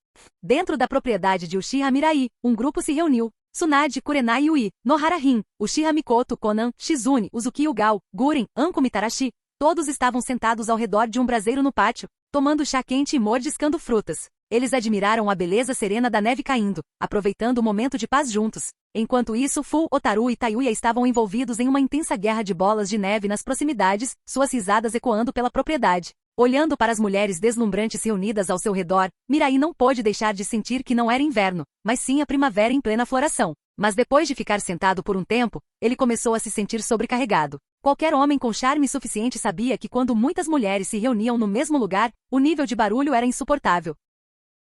Dentro da propriedade de Uchiha Mirai, um grupo se reuniu. Tsunade, Kurenai Yui, Nohara Rin, Uchiha Mikoto, Konan, Shizune, Uzuki Ugao, Guren, Anko Mitarashi. Todos estavam sentados ao redor de um braseiro no pátio, tomando chá quente e mordiscando frutas. Eles admiraram a beleza serena da neve caindo, aproveitando o momento de paz juntos. Enquanto isso, Fu, Otaru e Tayuya estavam envolvidos em uma intensa guerra de bolas de neve nas proximidades, suas risadas ecoando pela propriedade. Olhando para as mulheres deslumbrantes reunidas ao seu redor, Mirai não pôde deixar de sentir que não era inverno, mas sim a primavera em plena floração. Mas depois de ficar sentado por um tempo, ele começou a se sentir sobrecarregado. Qualquer homem com charme suficiente sabia que quando muitas mulheres se reuniam no mesmo lugar, o nível de barulho era insuportável.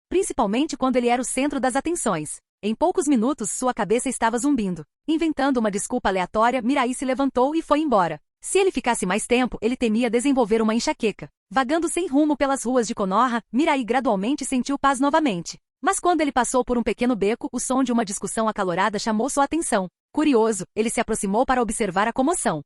Principalmente quando ele era o centro das atenções. Em poucos minutos sua cabeça estava zumbindo. Inventando uma desculpa aleatória, Mirai se levantou e foi embora. Se ele ficasse mais tempo, ele temia desenvolver uma enxaqueca. Vagando sem rumo pelas ruas de Konoha, Mirai gradualmente sentiu paz novamente. Mas quando ele passou por um pequeno beco, o som de uma discussão acalorada chamou sua atenção. Curioso, ele se aproximou para observar a comoção.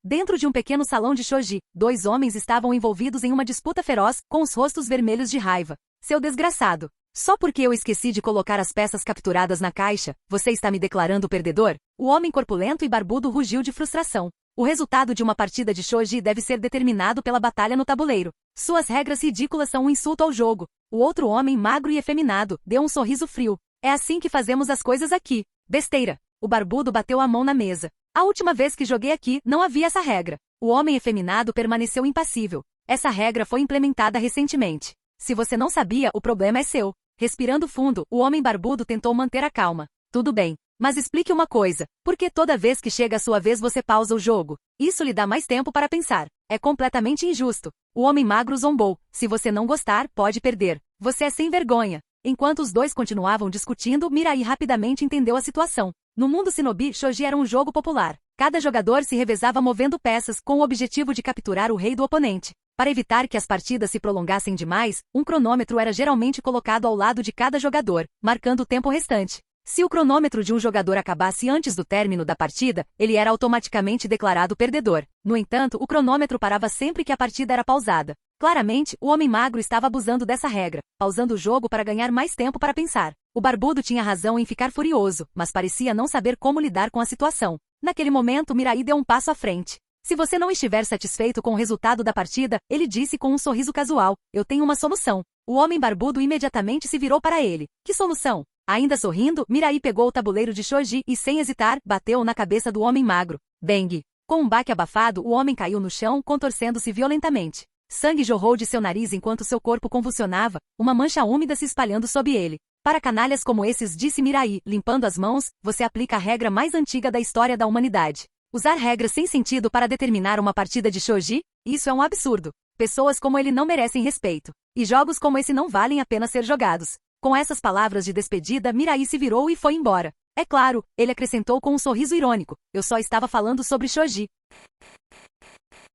Dentro de um pequeno salão de shoji, 2 homens estavam envolvidos em uma disputa feroz, com os rostos vermelhos de raiva. Seu desgraçado! Só porque eu esqueci de colocar as peças capturadas na caixa, você está me declarando perdedor? O homem corpulento e barbudo rugiu de frustração. O resultado de uma partida de shoji deve ser determinado pela batalha no tabuleiro. Suas regras ridículas são um insulto ao jogo. O outro homem, magro e efeminado, deu um sorriso frio. É assim que fazemos as coisas aqui. Besteira. O barbudo bateu a mão na mesa. A última vez que joguei aqui, não havia essa regra. O homem efeminado permaneceu impassível. Essa regra foi implementada recentemente. Se você não sabia, o problema é seu. Respirando fundo, o homem barbudo tentou manter a calma. Tudo bem. Mas explique uma coisa, por que toda vez que chega a sua vez você pausa o jogo? Isso lhe dá mais tempo para pensar. É completamente injusto. O homem magro zombou. Se você não gostar, pode perder. Você é sem vergonha. Enquanto os dois continuavam discutindo, Mirai rapidamente entendeu a situação. No mundo shinobi, shogi era um jogo popular. Cada jogador se revezava movendo peças com o objetivo de capturar o rei do oponente. Para evitar que as partidas se prolongassem demais, um cronômetro era geralmente colocado ao lado de cada jogador, marcando o tempo restante. Se o cronômetro de um jogador acabasse antes do término da partida, ele era automaticamente declarado perdedor. No entanto, o cronômetro parava sempre que a partida era pausada. Claramente, o homem magro estava abusando dessa regra, pausando o jogo para ganhar mais tempo para pensar. O barbudo tinha razão em ficar furioso, mas parecia não saber como lidar com a situação. Naquele momento, Mirai deu um passo à frente. Se você não estiver satisfeito com o resultado da partida, ele disse com um sorriso casual, eu tenho uma solução. O homem barbudo imediatamente se virou para ele. Que solução? Ainda sorrindo, Mirai pegou o tabuleiro de shoji e, sem hesitar, bateu na cabeça do homem magro. Bang! Com um baque abafado, o homem caiu no chão, contorcendo-se violentamente. Sangue jorrou de seu nariz enquanto seu corpo convulsionava, uma mancha úmida se espalhando sob ele. Para canalhas como esses, disse Mirai, limpando as mãos, você aplica a regra mais antiga da história da humanidade. Usar regras sem sentido para determinar uma partida de shoji? Isso é um absurdo. Pessoas como ele não merecem respeito. E jogos como esse não valem a pena ser jogados. Com essas palavras de despedida, Mirai se virou e foi embora. É claro, ele acrescentou com um sorriso irônico, eu só estava falando sobre shoji.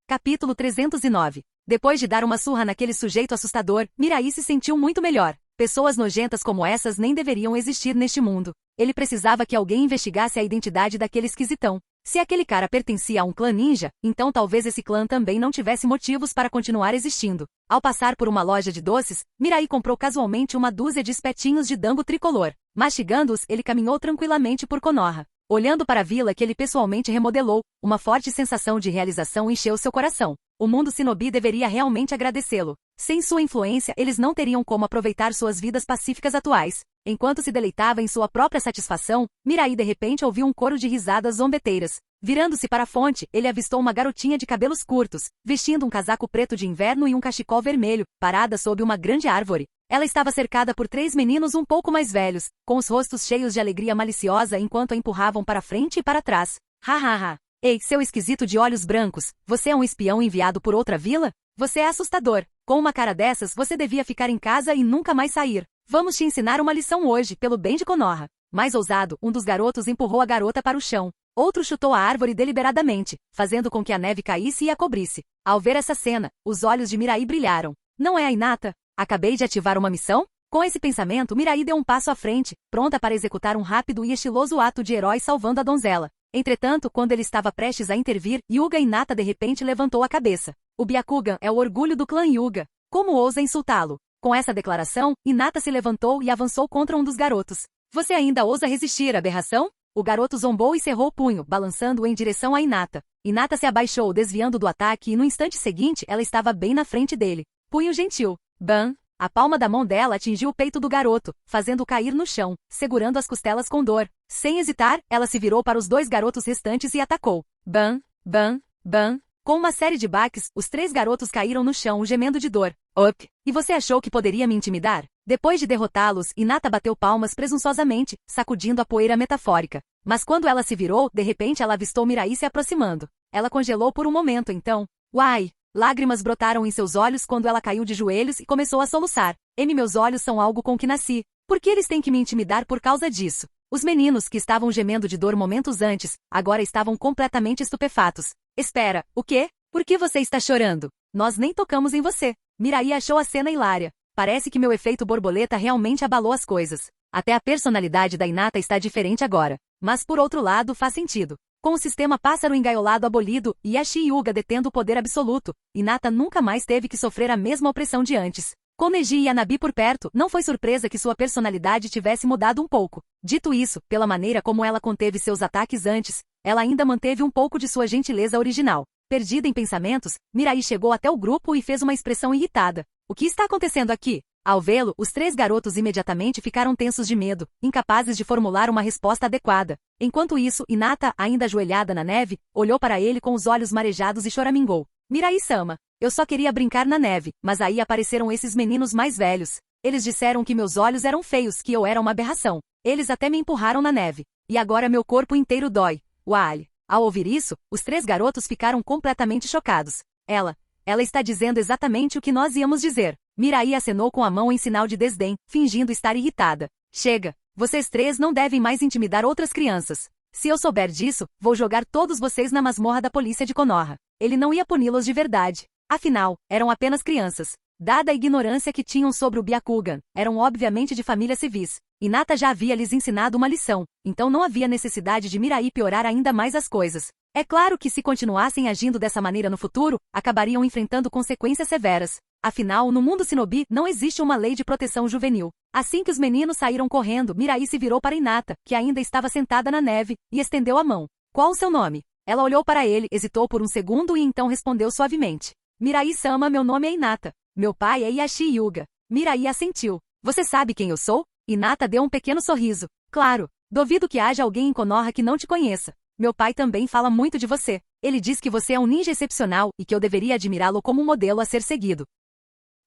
Capítulo 309. Depois de dar uma surra naquele sujeito assustador, Mirai se sentiu muito melhor. Pessoas nojentas como essas nem deveriam existir neste mundo. Ele precisava que alguém investigasse a identidade daquele esquisitão. Se aquele cara pertencia a um clã ninja, então talvez esse clã também não tivesse motivos para continuar existindo. Ao passar por uma loja de doces, Mirai comprou casualmente uma dúzia de espetinhos de dango tricolor. Mastigando-os, ele caminhou tranquilamente por Konoha. Olhando para a vila que ele pessoalmente remodelou, uma forte sensação de realização encheu seu coração. O mundo shinobi deveria realmente agradecê-lo. Sem sua influência, eles não teriam como aproveitar suas vidas pacíficas atuais. Enquanto se deleitava em sua própria satisfação, Mirai de repente ouviu um coro de risadas zombeteiras. Virando-se para a fonte, ele avistou uma garotinha de cabelos curtos, vestindo um casaco preto de inverno e um cachecol vermelho, parada sob uma grande árvore. Ela estava cercada por 3 meninos um pouco mais velhos, com os rostos cheios de alegria maliciosa enquanto a empurravam para frente e para trás. Ha ha ha! Ei, seu esquisito de olhos brancos, você é um espião enviado por outra vila? Você é assustador. Com uma cara dessas, você devia ficar em casa e nunca mais sair. Vamos te ensinar uma lição hoje, pelo bem de Konoha. Mais ousado, um dos garotos empurrou a garota para o chão. Outro chutou a árvore deliberadamente, fazendo com que a neve caísse e a cobrisse. Ao ver essa cena, os olhos de Mirai brilharam. Não é a Hinata? Acabei de ativar uma missão? Com esse pensamento, Mirai deu um passo à frente, pronta para executar um rápido e estiloso ato de herói salvando a donzela. Entretanto, quando ele estava prestes a intervir, Hyuga Hinata de repente levantou a cabeça. O Byakugan é o orgulho do clã Hyuga. Como ousa insultá-lo? Com essa declaração, Hinata se levantou e avançou contra um dos garotos. Você ainda ousa resistir, aberração? O garoto zombou e cerrou o punho, balançando-o em direção a Hinata. Hinata se abaixou, desviando do ataque e no instante seguinte ela estava bem na frente dele. Punho gentil. Bam! A palma da mão dela atingiu o peito do garoto, fazendo-o cair no chão, segurando as costelas com dor. Sem hesitar, ela se virou para os 2 garotos restantes e atacou. Bam! Bam! Bam! Com uma série de baques, os 3 garotos caíram no chão gemendo de dor. Up! E você achou que poderia me intimidar? Depois de derrotá-los, Hinata bateu palmas presunçosamente, sacudindo a poeira metafórica. Mas quando ela se virou, de repente ela avistou Mirai se aproximando. Ela congelou por um momento então. Uai! Lágrimas brotaram em seus olhos quando ela caiu de joelhos e começou a soluçar. Meus olhos são algo com que nasci. Por que eles têm que me intimidar por causa disso? Os meninos que estavam gemendo de dor momentos antes, agora estavam completamente estupefatos. Espera, o quê? Por que você está chorando? Nós nem tocamos em você. Mirai achou a cena hilária. Parece que meu efeito borboleta realmente abalou as coisas. Até a personalidade da Hinata está diferente agora. Mas por outro lado faz sentido. Com o sistema pássaro engaiolado abolido e a Shi-Yuga detendo o poder absoluto, Hinata nunca mais teve que sofrer a mesma opressão de antes. Com Neji e Hanabi por perto, não foi surpresa que sua personalidade tivesse mudado um pouco. Dito isso, pela maneira como ela conteve seus ataques antes, ela ainda manteve um pouco de sua gentileza original. Perdida em pensamentos, Mirai chegou até o grupo e fez uma expressão irritada. O que está acontecendo aqui? Ao vê-lo, os 3 garotos imediatamente ficaram tensos de medo, incapazes de formular uma resposta adequada. Enquanto isso, Hinata, ainda ajoelhada na neve, olhou para ele com os olhos marejados e choramingou. Mirai-sama, eu só queria brincar na neve, mas aí apareceram esses meninos mais velhos. Eles disseram que meus olhos eram feios, que eu era uma aberração. Eles até me empurraram na neve. E agora meu corpo inteiro dói. Uai! Ao ouvir isso, os 3 garotos ficaram completamente chocados. Ela está dizendo exatamente o que nós íamos dizer. Mirai acenou com a mão em sinal de desdém, fingindo estar irritada. Chega! Vocês 3 não devem mais intimidar outras crianças. Se eu souber disso, vou jogar todos vocês na masmorra da polícia de Konoha. Ele não ia puni-los de verdade. Afinal, eram apenas crianças. Dada a ignorância que tinham sobre o Byakugan, eram obviamente de famílias civis. Hinata já havia lhes ensinado uma lição, então não havia necessidade de Mirai piorar ainda mais as coisas. É claro que se continuassem agindo dessa maneira no futuro, acabariam enfrentando consequências severas. Afinal, no mundo shinobi não existe uma lei de proteção juvenil. Assim que os meninos saíram correndo, Mirai se virou para Hinata, que ainda estava sentada na neve, e estendeu a mão. Qual o seu nome? Ela olhou para ele, hesitou por um segundo e então respondeu suavemente. Mirai-sama, meu nome é Hinata. Meu pai é Yashi Yuga. Mirai assentiu. Você sabe quem eu sou? Hinata deu um pequeno sorriso. Claro. Duvido que haja alguém em Konoha que não te conheça. Meu pai também fala muito de você. Ele diz que você é um ninja excepcional e que eu deveria admirá-lo como um modelo a ser seguido.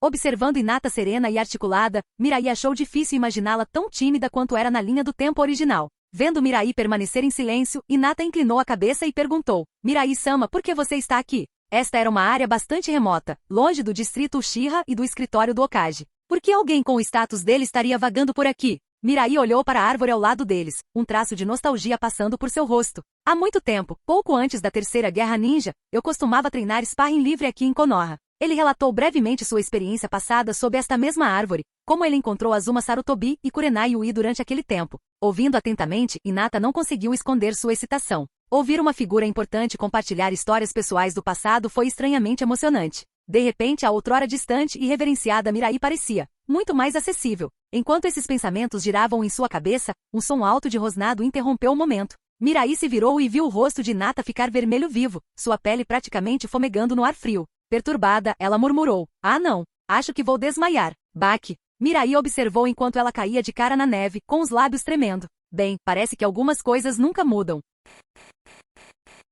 Observando Hinata serena e articulada, Mirai achou difícil imaginá-la tão tímida quanto era na linha do tempo original. Vendo Mirai permanecer em silêncio, Hinata inclinou a cabeça e perguntou. Mirai-sama, por que você está aqui? Esta era uma área bastante remota, longe do distrito Uchiha e do escritório do Hokage. Por que alguém com o status dele estaria vagando por aqui? Mirai olhou para a árvore ao lado deles, um traço de nostalgia passando por seu rosto. Há muito tempo, pouco antes da Terceira Guerra Ninja, eu costumava treinar sparring livre aqui em Konoha. Ele relatou brevemente sua experiência passada sob esta mesma árvore, como ele encontrou Azuma Sarutobi e Kurenai Ui durante aquele tempo. Ouvindo atentamente, Hinata não conseguiu esconder sua excitação. Ouvir uma figura importante compartilhar histórias pessoais do passado foi estranhamente emocionante. De repente, a outrora distante e reverenciada Mirai parecia muito mais acessível. Enquanto esses pensamentos giravam em sua cabeça, um som alto de rosnado interrompeu o momento. Mirai se virou e viu o rosto de Hinata ficar vermelho vivo, sua pele praticamente fumegando no ar frio. Perturbada, ela murmurou. Ah não, acho que vou desmaiar. Baque. Mirai observou enquanto ela caía de cara na neve, com os lábios tremendo. Bem, parece que algumas coisas nunca mudam.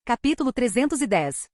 Capítulo 310.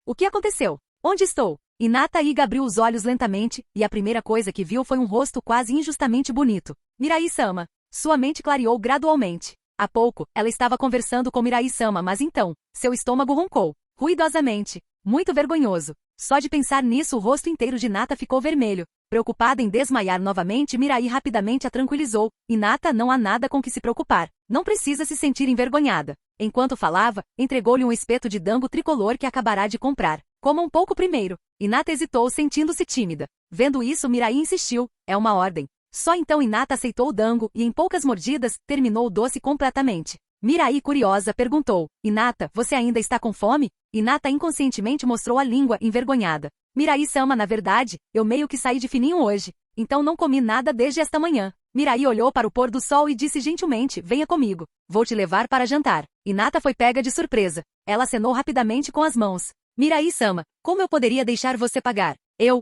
O que aconteceu? Onde estou? Hinata Iga abriu os olhos lentamente, e a primeira coisa que viu foi um rosto quase injustamente bonito. Mirai-sama. Sua mente clareou gradualmente. Há pouco, ela estava conversando com Mirai-sama, mas então, seu estômago roncou. Ruidosamente. Muito vergonhoso. Só de pensar nisso o rosto inteiro de Hinata ficou vermelho. Preocupada em desmaiar novamente, Mirai rapidamente a tranquilizou. Hinata, não há nada com que se preocupar. Não precisa se sentir envergonhada. Enquanto falava, entregou-lhe um espeto de dango tricolor que acabará de comprar. Coma um pouco primeiro. Hinata hesitou, sentindo-se tímida. Vendo isso, Mirai insistiu. É uma ordem. Só então Hinata aceitou o dango e em poucas mordidas, terminou o doce completamente. Mirai, curiosa, perguntou. Hinata, você ainda está com fome? Hinata inconscientemente mostrou a língua, envergonhada. Mirai-sama, na verdade, eu meio que saí de fininho hoje. Então não comi nada desde esta manhã. Mirai olhou para o pôr do sol e disse gentilmente, venha comigo. Vou te levar para jantar. Hinata foi pega de surpresa. Ela acenou rapidamente com as mãos. Mirai-sama, como eu poderia deixar você pagar? Eu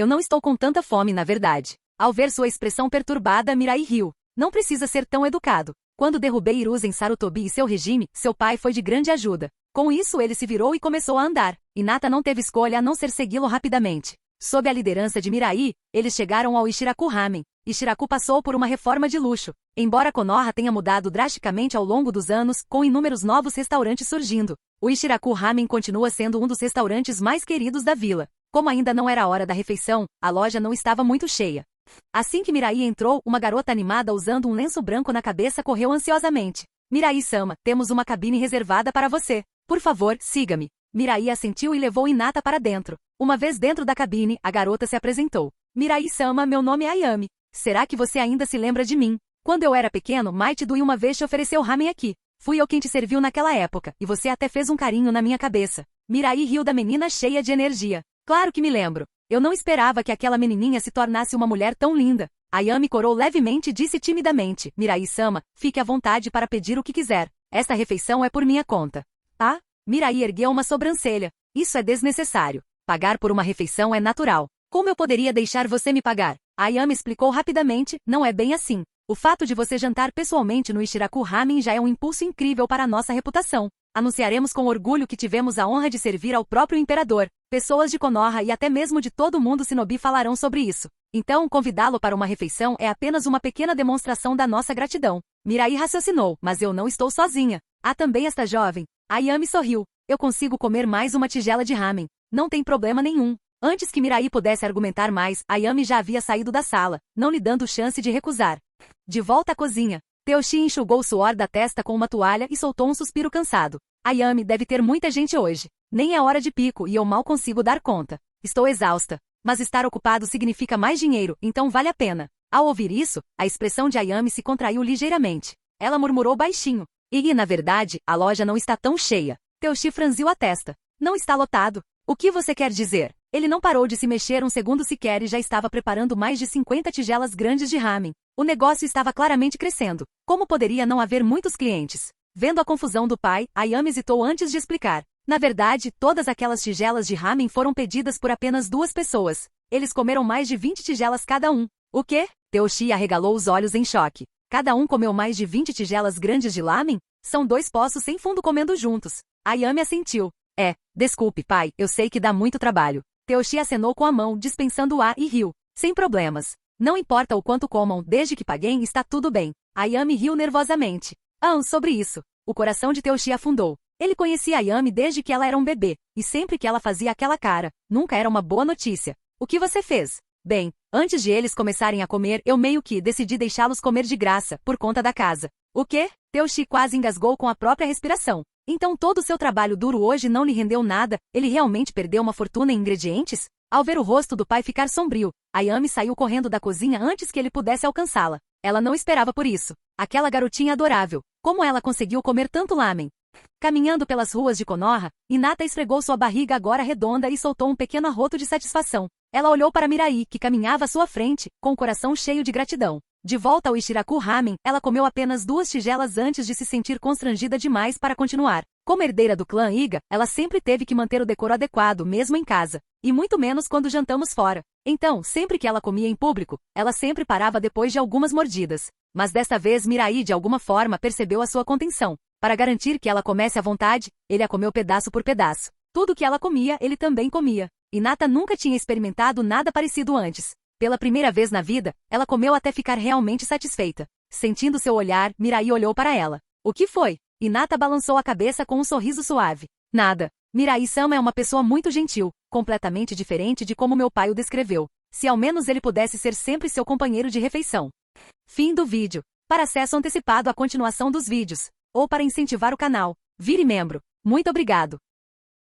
não estou com tanta fome, na verdade. Ao ver sua expressão perturbada, Mirai riu. Não precisa ser tão educado. Quando derrubei Hiruzen Sarutobi e seu regime, seu pai foi de grande ajuda. Com isso ele se virou e começou a andar. Hinata não teve escolha a não ser segui-lo rapidamente. Sob a liderança de Mirai, eles chegaram ao Ishiraku Ramen. Ishiraku passou por uma reforma de luxo. Embora Konoha tenha mudado drasticamente ao longo dos anos, com inúmeros novos restaurantes surgindo, o Ishiraku Ramen continua sendo um dos restaurantes mais queridos da vila. Como ainda não era a hora da refeição, a loja não estava muito cheia. Assim que Mirai entrou, uma garota animada usando um lenço branco na cabeça correu ansiosamente. Mirai-sama, temos uma cabine reservada para você. Por favor, siga-me. Mirai assentiu e levou Hinata para dentro. Uma vez dentro da cabine, a garota se apresentou. Mirai-sama, meu nome é Ayami. Será que você ainda se lembra de mim? Quando eu era pequeno, Might Dui uma vez te ofereceu ramen aqui. Fui eu quem te serviu naquela época, e você até fez um carinho na minha cabeça. Mirai riu da menina cheia de energia. Claro que me lembro. Eu não esperava que aquela menininha se tornasse uma mulher tão linda. Ayami corou levemente e disse timidamente, Mirai-sama, fique à vontade para pedir o que quiser. Esta refeição é por minha conta. Ah? Mirai ergueu uma sobrancelha. Isso é desnecessário. Pagar por uma refeição é natural. Como eu poderia deixar você me pagar? Ayami explicou rapidamente, não é bem assim. O fato de você jantar pessoalmente no Ishiraku Ramen já é um impulso incrível para a nossa reputação. Anunciaremos com orgulho que tivemos a honra de servir ao próprio imperador. Pessoas de Konoha e até mesmo de todo mundo Shinobi falarão sobre isso. Então, convidá-lo para uma refeição é apenas uma pequena demonstração da nossa gratidão. Mirai raciocinou, mas eu não estou sozinha. Há também esta jovem. Ayami sorriu. Eu consigo comer mais uma tigela de ramen. Não tem problema nenhum. Antes que Mirai pudesse argumentar mais, Ayami já havia saído da sala, não lhe dando chance de recusar. De volta à cozinha, Teoshi enxugou o suor da testa com uma toalha e soltou um suspiro cansado. Ayami, deve ter muita gente hoje. Nem é hora de pico e eu mal consigo dar conta. Estou exausta. Mas estar ocupado significa mais dinheiro, então vale a pena. Ao ouvir isso, a expressão de Ayami se contraiu ligeiramente. Ela murmurou baixinho. E, na verdade, a loja não está tão cheia. Teoshi franziu a testa. Não está lotado. O que você quer dizer? Ele não parou de se mexer um segundo sequer e já estava preparando mais de 50 tigelas grandes de ramen. O negócio estava claramente crescendo. Como poderia não haver muitos clientes? Vendo a confusão do pai, Ayami hesitou antes de explicar. Na verdade, todas aquelas tigelas de ramen foram pedidas por apenas 2 pessoas. Eles comeram mais de 20 tigelas cada um. O quê? Teoshi arregalou os olhos em choque. Cada um comeu mais de 20 tigelas grandes de ramen? São 2 poços sem fundo comendo juntos. Ayami assentiu. Desculpe, pai, eu sei que dá muito trabalho. Teoshi acenou com a mão, dispensando o ar e riu. Sem problemas. Não importa o quanto comam, desde que paguem, está tudo bem. Ayami riu nervosamente. Sobre isso. O coração de Teoshi afundou. Ele conhecia Ayami desde que ela era um bebê, e sempre que ela fazia aquela cara, nunca era uma boa notícia. O que você fez? Bem, antes de eles começarem a comer, eu meio que decidi deixá-los comer de graça, por conta da casa. O quê? Teoshi quase engasgou com a própria respiração. Então todo o seu trabalho duro hoje não lhe rendeu nada, ele realmente perdeu uma fortuna em ingredientes? Ao ver o rosto do pai ficar sombrio, Ayami saiu correndo da cozinha antes que ele pudesse alcançá-la. Ela não esperava por isso. Aquela garotinha adorável. Como ela conseguiu comer tanto lamen? Caminhando pelas ruas de Konoha, Hinata esfregou sua barriga agora redonda e soltou um pequeno arroto de satisfação. Ela olhou para Mirai, que caminhava à sua frente, com o coração cheio de gratidão. De volta ao Ishiraku Ramen, ela comeu apenas 2 tigelas antes de se sentir constrangida demais para continuar. Como herdeira do clã Iga, ela sempre teve que manter o decoro adequado, mesmo em casa. E muito menos quando jantamos fora. Então, sempre que ela comia em público, ela sempre parava depois de algumas mordidas. Mas desta vez Mirai de alguma forma percebeu a sua contenção. Para garantir que ela comesse à vontade, ele a comeu pedaço por pedaço. Tudo que ela comia, ele também comia. Hinata nunca tinha experimentado nada parecido antes. Pela primeira vez na vida, ela comeu até ficar realmente satisfeita. Sentindo seu olhar, Mirai olhou para ela. O que foi? Hinata balançou a cabeça com um sorriso suave. Nada. Mirai-sama é uma pessoa muito gentil, completamente diferente de como meu pai o descreveu. Se ao menos ele pudesse ser sempre seu companheiro de refeição. Fim do vídeo. Para acesso antecipado à continuação dos vídeos, ou para incentivar o canal, vire membro. Muito obrigado.